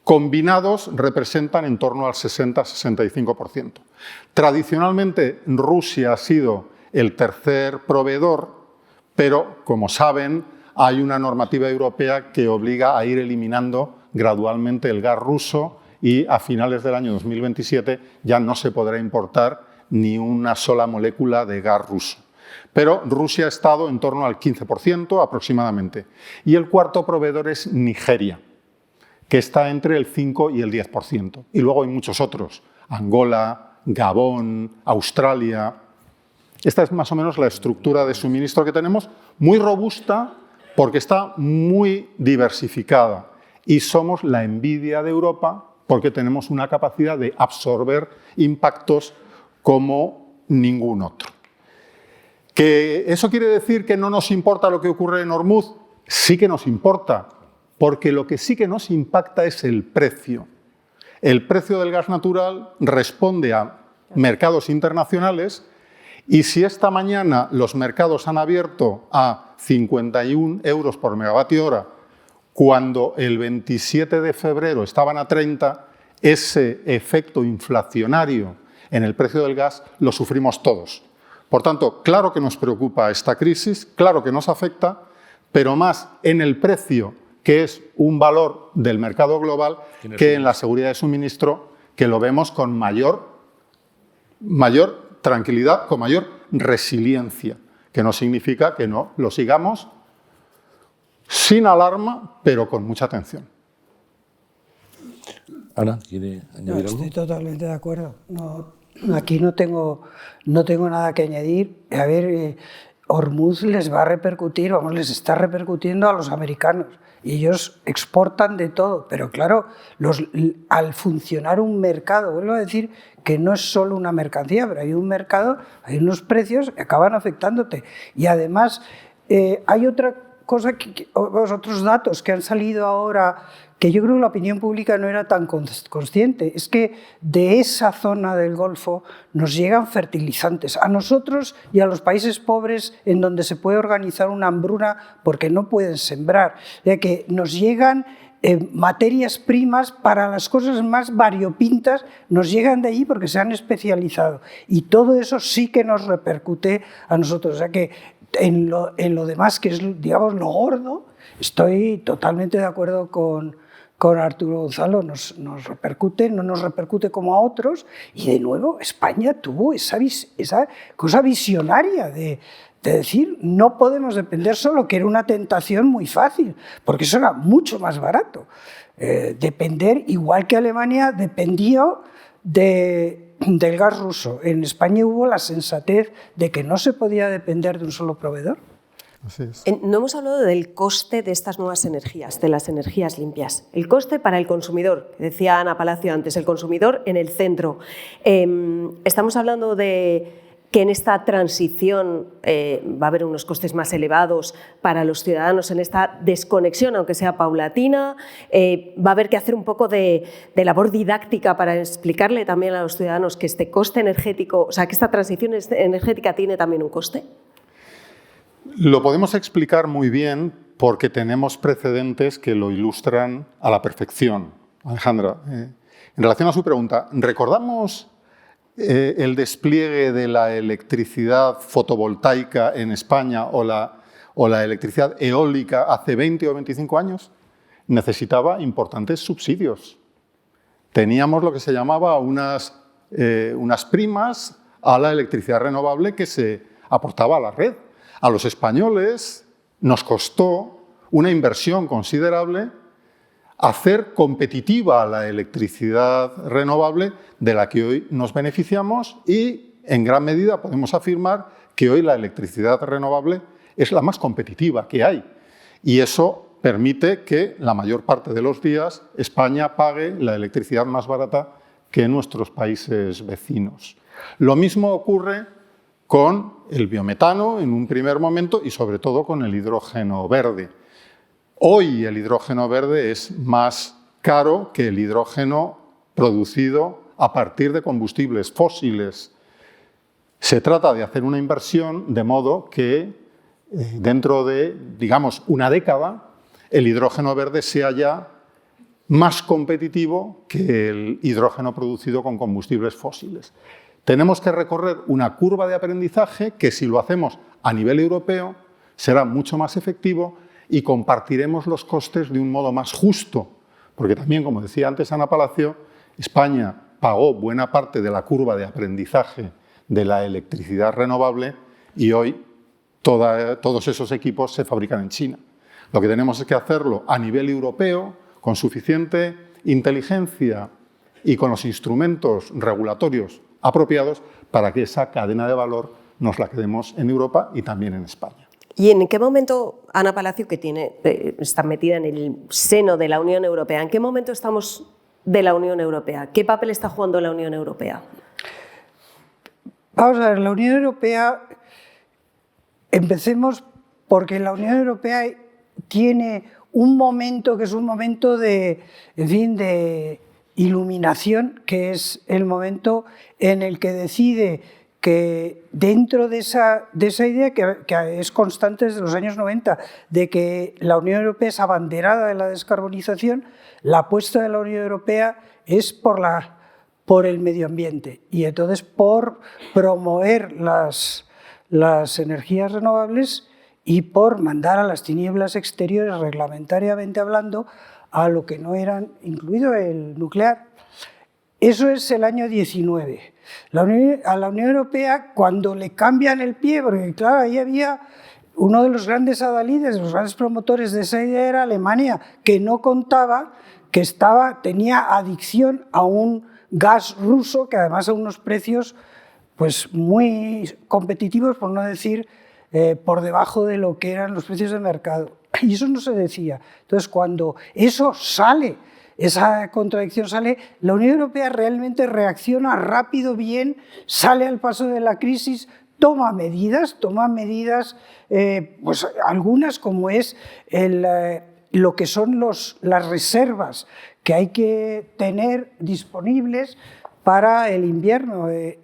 Combinados representan en torno al 60-65%. Tradicionalmente Rusia ha sido el tercer proveedor, pero como saben hay una normativa europea que obliga a ir eliminando gradualmente el gas ruso y a finales del año 2027 ya no se podrá importar ni una sola molécula de gas ruso. Pero Rusia ha estado en torno al 15% aproximadamente. Y el cuarto proveedor es Nigeria, que está entre el 5 y el 10%. Y luego hay muchos otros, Angola, Gabón, Australia. Esta es más o menos la estructura de suministro que tenemos, muy robusta porque está muy diversificada. Y somos la envidia de Europa porque tenemos una capacidad de absorber impactos como ningún otro. ¿Que eso quiere decir que no nos importa lo que ocurre en Ormuz? Sí que nos importa, porque lo que sí que nos impacta es el precio. El precio del gas natural responde a mercados internacionales y si esta mañana los mercados han abierto a 51 euros por megavatio hora, cuando el 27 de febrero estaban a 30, ese efecto inflacionario en el precio del gas lo sufrimos todos. Por tanto, claro que nos preocupa esta crisis, claro que nos afecta, pero más en el precio, que es un valor del mercado global, que en la seguridad de suministro, que lo vemos con mayor tranquilidad, con mayor resiliencia, que no significa que no lo sigamos sin alarma, pero con mucha atención. Ana, ¿quiere añadir algo? Estoy totalmente de acuerdo. Aquí no tengo nada que añadir. A ver, Ormuz les va a repercutir, les está repercutiendo a los americanos. Y ellos exportan de todo. Pero claro, al funcionar un mercado, vuelvo a decir que no es solo una mercancía, pero hay un mercado, hay unos precios que acaban afectándote. Y además hay otra cosa, otros datos que han salido ahora, que yo creo que la opinión pública no era tan consciente, es que de esa zona del Golfo nos llegan fertilizantes, a nosotros y a los países pobres en donde se puede organizar una hambruna porque no pueden sembrar, de que nos llegan materias primas para las cosas más variopintas, nos llegan de allí porque se han especializado, y todo eso sí que nos repercute a nosotros. O sea que en lo demás, que es, digamos, lo gordo, estoy totalmente de acuerdo con Arturo Gonzalo, nos repercute, no nos repercute como a otros, y de nuevo España tuvo esa cosa visionaria de decir, no podemos depender solo, que era una tentación muy fácil, porque eso era mucho más barato. Depender, igual que Alemania dependió del gas ruso. En España hubo la sensatez de que no se podía depender de un solo proveedor. Así es. No hemos hablado del coste de estas nuevas energías, de las energías limpias. El coste para el consumidor, decía Ana Palacio antes, el consumidor en el centro. Estamos hablando de que en esta transición va a haber unos costes más elevados para los ciudadanos en esta desconexión, aunque sea paulatina. Va a haber que hacer un poco de labor didáctica para explicarle también a los ciudadanos que este coste energético, o sea, que esta transición energética tiene también un coste. Lo podemos explicar muy bien porque tenemos precedentes que lo ilustran a la perfección. Alejandra, en relación a su pregunta, ¿recordamos el despliegue de la electricidad fotovoltaica en España o la electricidad eólica hace 20 o 25 años? Necesitaba importantes subsidios. Teníamos lo que se llamaba unas primas a la electricidad renovable que se aportaba a la red. A los españoles nos costó una inversión considerable hacer competitiva a la electricidad renovable de la que hoy nos beneficiamos, y en gran medida podemos afirmar que hoy la electricidad renovable es la más competitiva que hay, y eso permite que la mayor parte de los días España pague la electricidad más barata que nuestros países vecinos. Lo mismo ocurre con el biometano en un primer momento y sobre todo con el hidrógeno verde. Hoy el hidrógeno verde es más caro que el hidrógeno producido a partir de combustibles fósiles. Se trata de hacer una inversión de modo que dentro de, digamos, una década, el hidrógeno verde sea ya más competitivo que el hidrógeno producido con combustibles fósiles. Tenemos que recorrer una curva de aprendizaje que, si lo hacemos a nivel europeo, será mucho más efectivo y compartiremos los costes de un modo más justo, porque también, como decía antes Ana Palacio, España pagó buena parte de la curva de aprendizaje de la electricidad renovable y hoy todos esos equipos se fabrican en China. Lo que tenemos es que hacerlo a nivel europeo, con suficiente inteligencia y con los instrumentos regulatorios apropiados para que esa cadena de valor nos la quedemos en Europa y también en España. ¿Y en qué momento, Ana Palacio, que está metida en el seno de la Unión Europea, en qué momento estamos de la Unión Europea? ¿Qué papel está jugando la Unión Europea? Vamos a ver, la Unión Europea, empecemos porque la Unión Europea tiene un momento que es un momento de iluminación, que es el momento en el que decide que dentro de esa idea que es constante desde los años 90, de que la Unión Europea es abanderada de la descarbonización, la apuesta de la Unión Europea es por el medio ambiente, y entonces por promover las energías renovables y por mandar a las tinieblas exteriores, reglamentariamente hablando, a lo que no eran, incluido el nuclear. Eso es el año 19. A la Unión Europea, cuando le cambian el pie, porque claro, ahí había uno de los grandes adalides, los grandes promotores de esa idea era Alemania, que no contaba que tenía adicción a un gas ruso, que además a unos precios pues, muy competitivos, por no decir por debajo de lo que eran los precios de mercado. Y eso no se decía. Entonces, cuando eso sale, esa contradicción sale, la Unión Europea realmente reacciona rápido, bien, sale al paso de la crisis, toma medidas, pues algunas como es lo que son las reservas que hay que tener disponibles para el invierno de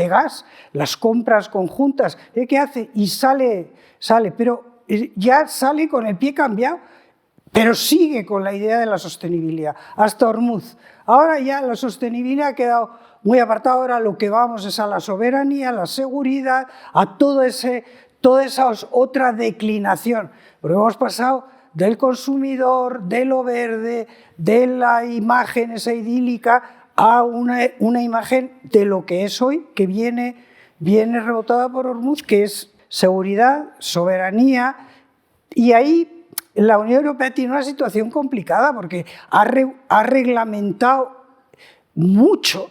gas, las compras conjuntas. ¿Qué hace? Y sale, pero ya sale con el pie cambiado, pero sigue con la idea de la sostenibilidad, hasta Hormuz. Ahora ya la sostenibilidad ha quedado muy apartada, ahora lo que vamos es a la soberanía, a la seguridad, a toda esa otra declinación, porque hemos pasado del consumidor, de lo verde, de la imagen esa idílica, a una imagen de lo que es hoy, que viene rebotada por Hormuz, que es seguridad, soberanía, y ahí la Unión Europea tiene una situación complicada porque ha reglamentado mucho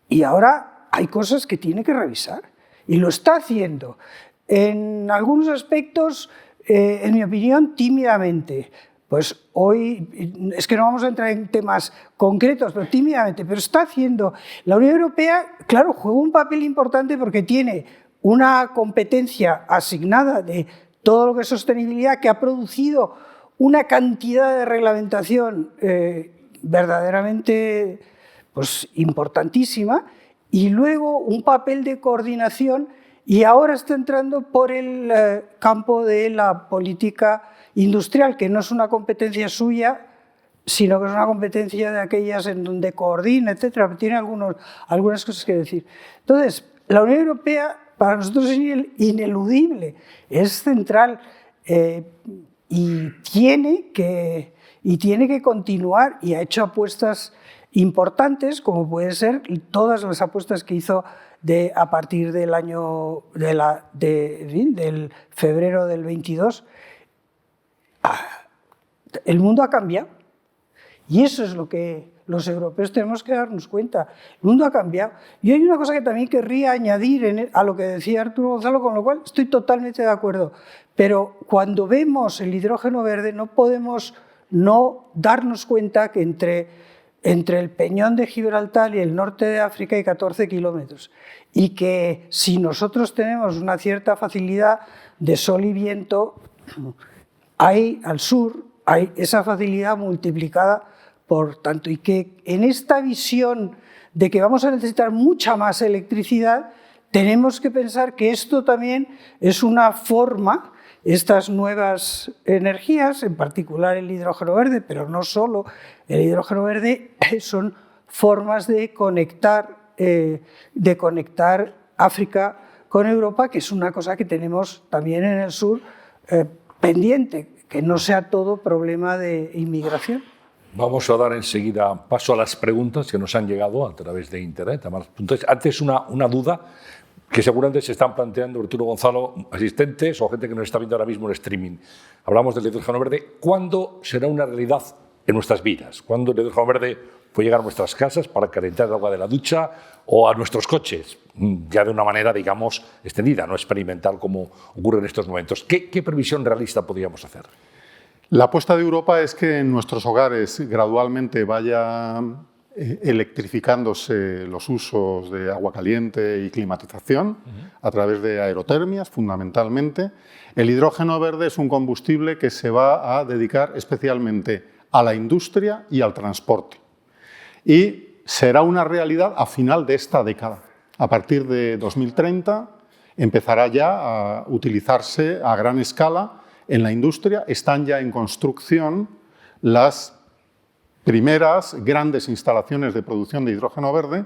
y ahora hay cosas que tiene que revisar y lo está haciendo. En algunos aspectos, en mi opinión, tímidamente. Pues hoy, es que no vamos a entrar en temas concretos, pero tímidamente, pero está haciendo. La Unión Europea, claro, juega un papel importante porque tiene una competencia asignada de todo lo que es sostenibilidad, que ha producido una cantidad de reglamentación verdaderamente pues, importantísima, y luego un papel de coordinación, y ahora está entrando por el campo de la política industrial, que no es una competencia suya, sino que es una competencia de aquellas en donde coordina, etcétera. Tiene algunas cosas que decir. Entonces, la Unión Europea para nosotros es ineludible, es central y tiene que continuar, y ha hecho apuestas importantes, como pueden ser todas las apuestas que hizo a partir del año del febrero del 22. El mundo ha cambiado y eso es lo que los europeos tenemos que darnos cuenta. El mundo ha cambiado. Y hay una cosa que también querría añadir a lo que decía Arturo Gonzalo, con lo cual estoy totalmente de acuerdo. Pero cuando vemos el hidrógeno verde no podemos no darnos cuenta que entre el Peñón de Gibraltar y el norte de África hay 14 kilómetros. Y que si nosotros tenemos una cierta facilidad de sol y viento, al sur hay esa facilidad multiplicada por tanto, y que en esta visión de que vamos a necesitar mucha más electricidad, tenemos que pensar que esto también es una forma, estas nuevas energías, en particular el hidrógeno verde, pero no solo el hidrógeno verde, son formas de conectar África con Europa, que es una cosa que tenemos también en el sur pendiente, que no sea todo problema de inmigración. Vamos a dar enseguida paso a las preguntas que nos han llegado a través de Internet. Antes una duda que seguramente se están planteando Arturo Gonzalo, asistentes o gente que nos está viendo ahora mismo en streaming. Hablamos del hidrógeno verde. ¿Cuándo será una realidad en nuestras vidas? ¿Cuándo el hidrógeno verde puede llegar a nuestras casas para calentar el agua de la ducha o a nuestros coches? Ya de una manera, digamos, extendida, no experimental como ocurre en estos momentos. ¿Qué previsión realista podríamos hacer? La apuesta de Europa es que en nuestros hogares gradualmente vaya electrificándose los usos de agua caliente y climatización a través de aerotermias, fundamentalmente. El hidrógeno verde es un combustible que se va a dedicar especialmente a la industria y al transporte. Y será una realidad a final de esta década. A partir de 2030 empezará ya a utilizarse a gran escala en la industria. Están ya en construcción las primeras grandes instalaciones de producción de hidrógeno verde,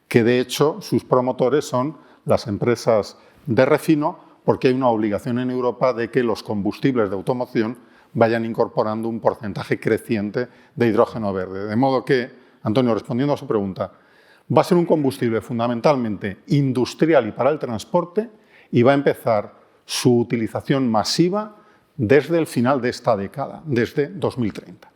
que de hecho sus promotores son las empresas de refino, porque hay una obligación en Europa de que los combustibles de automoción vayan incorporando un porcentaje creciente de hidrógeno verde. De modo que, Antonio, respondiendo a su pregunta, va a ser un combustible fundamentalmente industrial y para el transporte, y va a empezar su utilización masiva desde el final de esta década, desde 2030.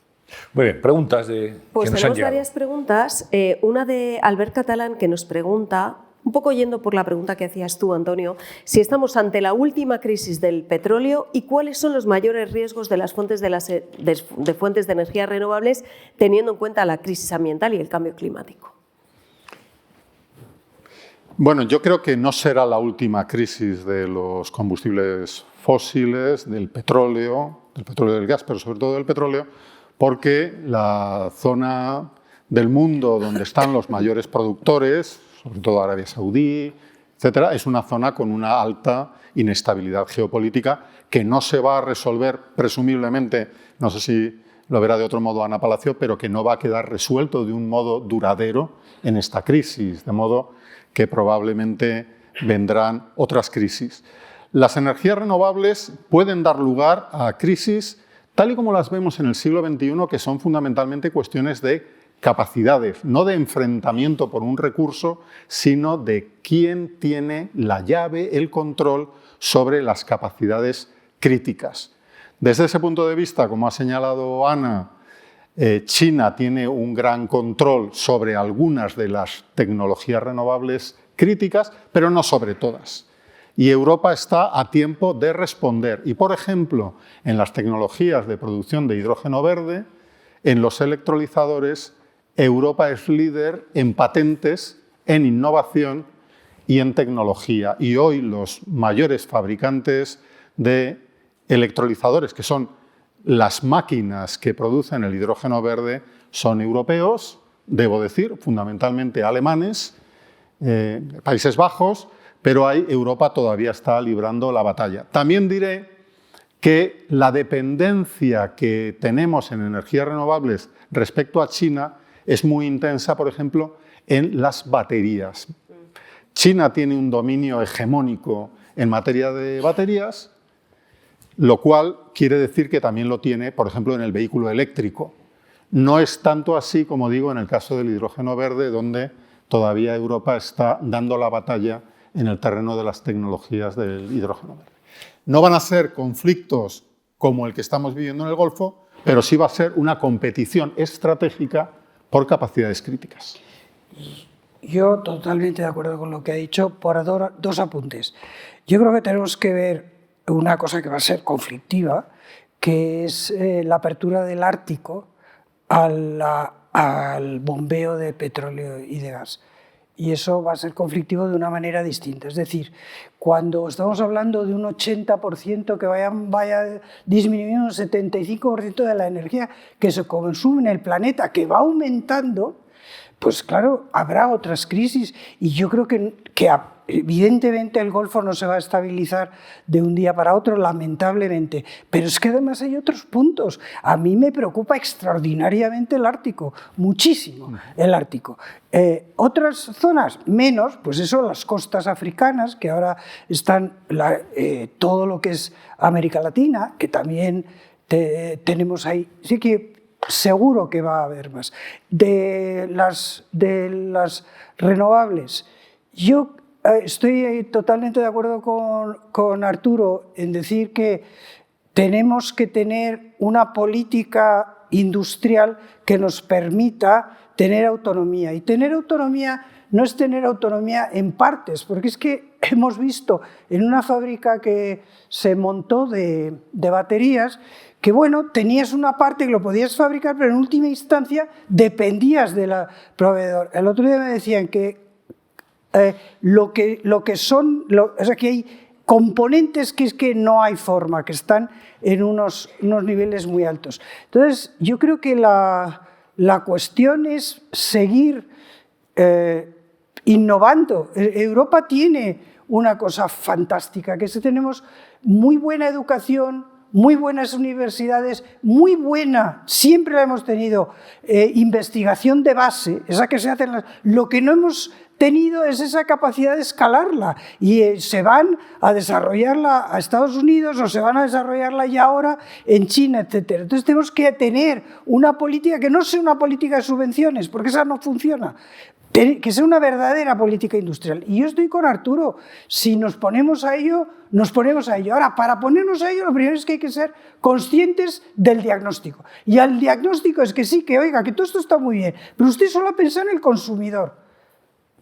Muy bien, preguntas que nos han llegado. Pues tenemos varias preguntas. Una de Albert Catalán, que nos pregunta, un poco yendo por la pregunta que hacías tú, Antonio, si estamos ante la última crisis del petróleo y cuáles son los mayores riesgos de las fuentes de fuentes de energía renovables, teniendo en cuenta la crisis ambiental y el cambio climático. Bueno, yo creo que no será la última crisis de los combustibles fósiles, del petróleo y del gas, pero sobre todo del petróleo, porque la zona del mundo donde están los mayores productores, sobre todo Arabia Saudí, etcétera, es una zona con una alta inestabilidad geopolítica que no se va a resolver, presumiblemente, no sé si lo verá de otro modo Ana Palacio, pero que no va a quedar resuelto de un modo duradero en esta crisis, de modo que probablemente vendrán otras crisis. Las energías renovables pueden dar lugar a crisis tal y como las vemos en el siglo XXI, que son fundamentalmente cuestiones de capacidades, no de enfrentamiento por un recurso, sino de quién tiene la llave, el control sobre las capacidades críticas. Desde ese punto de vista, como ha señalado Ana, China tiene un gran control sobre algunas de las tecnologías renovables críticas, pero no sobre todas. Y Europa está a tiempo de responder. Y, por ejemplo, en las tecnologías de producción de hidrógeno verde, en los electrolizadores, Europa es líder en patentes, en innovación y en tecnología. Y hoy los mayores fabricantes de electrolizadores, que son las máquinas que producen el hidrógeno verde, son europeos, debo decir, fundamentalmente alemanes, Países Bajos, pero ahí Europa todavía está librando la batalla. También diré que la dependencia que tenemos en energías renovables respecto a China es muy intensa, por ejemplo, en las baterías. China tiene un dominio hegemónico en materia de baterías, lo cual quiere decir que también lo tiene, por ejemplo, en el vehículo eléctrico. No es tanto así, como digo, en el caso del hidrógeno verde, donde todavía Europa está dando la batalla en el terreno de las tecnologías del hidrógeno verde. No van a ser conflictos como el que estamos viviendo en el Golfo, pero sí va a ser una competición estratégica por capacidades críticas. Yo totalmente de acuerdo con lo que ha dicho. Por dos apuntes. Yo creo que tenemos que ver una cosa que va a ser conflictiva, que es la apertura del Ártico al bombeo de petróleo y de gas. Y eso va a ser conflictivo de una manera distinta. Es decir, cuando estamos hablando de un 80% que vaya disminuyendo un 75% de la energía que se consume en el planeta, que va aumentando, pues claro, habrá otras crisis. Y yo creo que evidentemente el Golfo no se va a estabilizar de un día para otro, lamentablemente. Pero es que además hay otros puntos. A mí me preocupa extraordinariamente el Ártico, muchísimo el Ártico. Otras zonas menos, pues eso, las costas africanas, que ahora están todo lo que es América Latina, que también tenemos ahí. Sí que seguro que va a haber más. De las renovables, yo estoy totalmente de acuerdo con Arturo en decir que tenemos que tener una política industrial que nos permita tener autonomía. Y tener autonomía no es tener autonomía en partes, porque es que hemos visto en una fábrica que se montó de baterías que, bueno, tenías una parte que lo podías fabricar, pero en última instancia dependías del proveedor. El otro día me decían que lo que son, o sea, que hay componentes que es que no hay forma, que están en unos niveles muy altos. Entonces, yo creo que la cuestión es seguir innovando. Europa tiene una cosa fantástica, que es que tenemos muy buena educación, muy buenas universidades, muy buena, siempre la hemos tenido, investigación de base, esa que se hace lo que no hemos tenido es esa capacidad de escalarla y se van a desarrollarla a Estados Unidos o se van a desarrollarla ya ahora en China, etc. Entonces tenemos que tener una política que no sea una política de subvenciones, porque esa no funciona, que sea una verdadera política industrial. Y yo estoy con Arturo, si nos ponemos a ello, nos ponemos a ello. Ahora, para ponernos a ello, lo primero es que hay que ser conscientes del diagnóstico. Y el diagnóstico es que sí, que oiga, que todo esto está muy bien, pero usted solo ha pensado en el consumidor.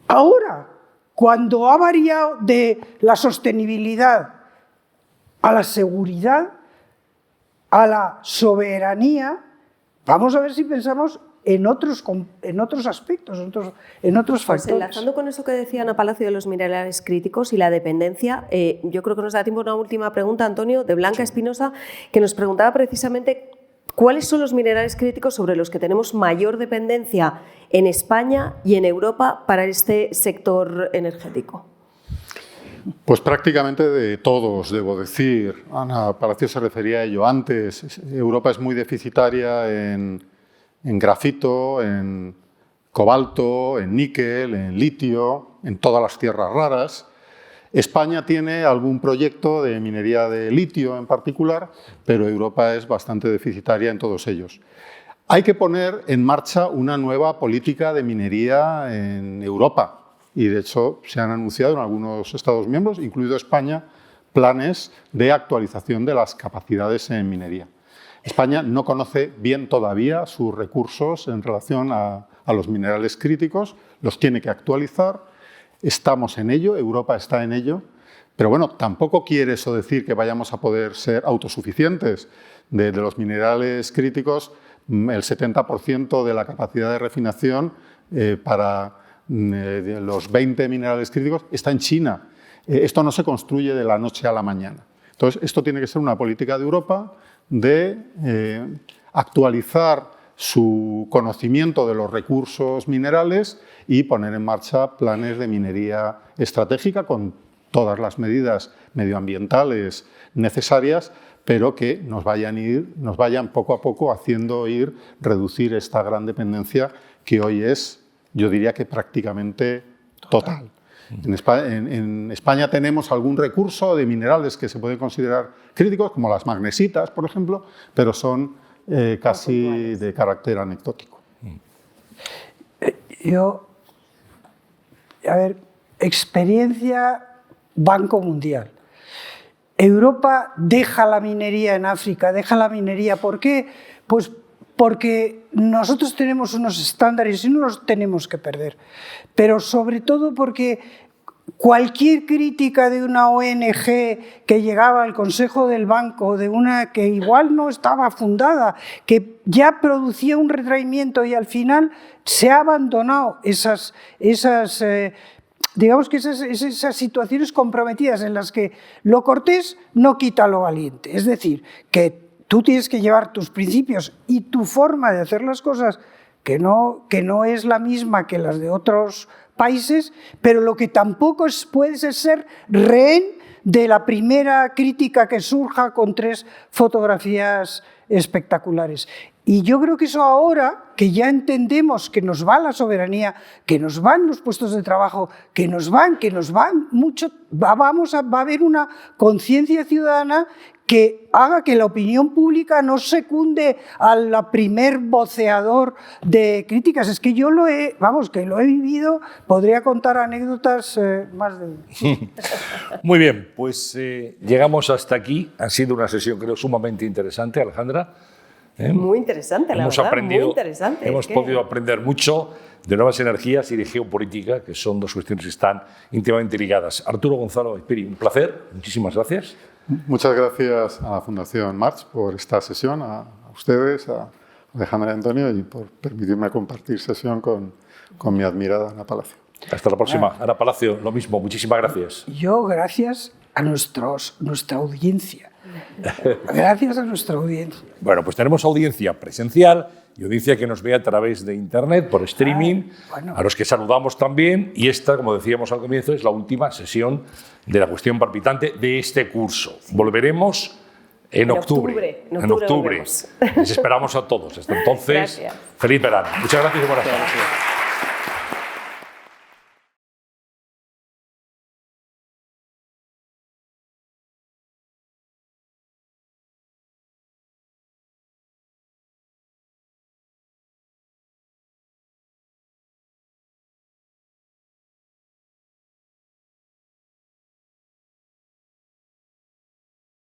Ahora, cuando ha variado de la sostenibilidad a la seguridad, a la soberanía, vamos a ver si pensamos en otros aspectos, en otros factores. Enlazando con eso que decía Ana Palacio de los minerales críticos y la dependencia, yo creo que nos da tiempo a una última pregunta, Antonio, de Blanca Espinosa, que nos preguntaba precisamente cuáles son los minerales críticos sobre los que tenemos mayor dependencia en España y en Europa para este sector energético. Pues prácticamente de todos, debo decir. Ana Palacio se refería a ello antes. Europa es muy deficitaria en grafito, en cobalto, en níquel, en litio, en todas las tierras raras. España tiene algún proyecto de minería de litio en particular, pero Europa es bastante deficitaria en todos ellos. Hay que poner en marcha una nueva política de minería en Europa. Y, de hecho, se han anunciado en algunos Estados miembros, incluido España, planes de actualización de las capacidades en minería. España no conoce bien todavía sus recursos en relación a los minerales críticos, los tiene que actualizar, estamos en ello, Europa está en ello, pero bueno, tampoco quiere eso decir que vayamos a poder ser autosuficientes. De los minerales críticos, el 70% de la capacidad de refinación para de los 20 minerales críticos está en China. Esto no se construye de la noche a la mañana. Entonces, esto tiene que ser una política de Europa de actualizar su conocimiento de los recursos minerales y poner en marcha planes de minería estratégica con todas las medidas medioambientales necesarias, pero que nos vayan poco a poco haciendo reducir esta gran dependencia que hoy es, yo diría que prácticamente total. En España tenemos algún recurso de minerales que se pueden considerar críticos, como las magnesitas, por ejemplo, pero son casi de carácter anecdótico. Experiencia Banco Mundial. Europa deja la minería en África, deja la minería. ¿Por qué? Pues porque nosotros tenemos unos estándares y no los tenemos que perder, pero sobre todo porque cualquier crítica de una ONG que llegaba al Consejo del Banco, de una que igual no estaba fundada, que ya producía un retraimiento y al final se ha abandonado esas situaciones comprometidas en las que lo cortés no quita lo valiente. Es decir, que tú tienes que llevar tus principios y tu forma de hacer las cosas, que no es la misma que las de otros países, pero lo que tampoco puedes es ser rehén de la primera crítica que surja con 3 fotografías espectaculares. Y yo creo que eso ahora, que ya entendemos que nos va la soberanía, que nos van los puestos de trabajo, que nos van mucho, va a haber una conciencia ciudadana que haga que la opinión pública no secunde al primer voceador de críticas. Es que yo lo he vivido, podría contar anécdotas más de... Muy bien, pues llegamos hasta aquí. Ha sido una sesión, creo, sumamente interesante, Alejandra. Muy interesante, la verdad, muy interesante. Hemos podido aprender mucho de nuevas energías y de geopolítica, que son 2 cuestiones que están íntimamente ligadas. Arturo Gonzalo Espiri, un placer, muchísimas gracias. Muchas gracias a la Fundación March por esta sesión, a ustedes, a Alejandra y Antonio, y por permitirme compartir sesión con mi admirada Ana Palacio. Hasta la próxima. Ana Palacio, lo mismo, muchísimas gracias. Yo, gracias a nuestra audiencia. Gracias a nuestra audiencia. Bueno, pues tenemos audiencia presencial y audiencia que nos ve a través de internet, por streaming, a los que saludamos también. Y esta, como decíamos al comienzo, es la última sesión de la cuestión palpitante de este curso. Volveremos en octubre. En octubre. Les esperamos a todos. Hasta entonces, feliz verano. Muchas gracias y buenas tardes.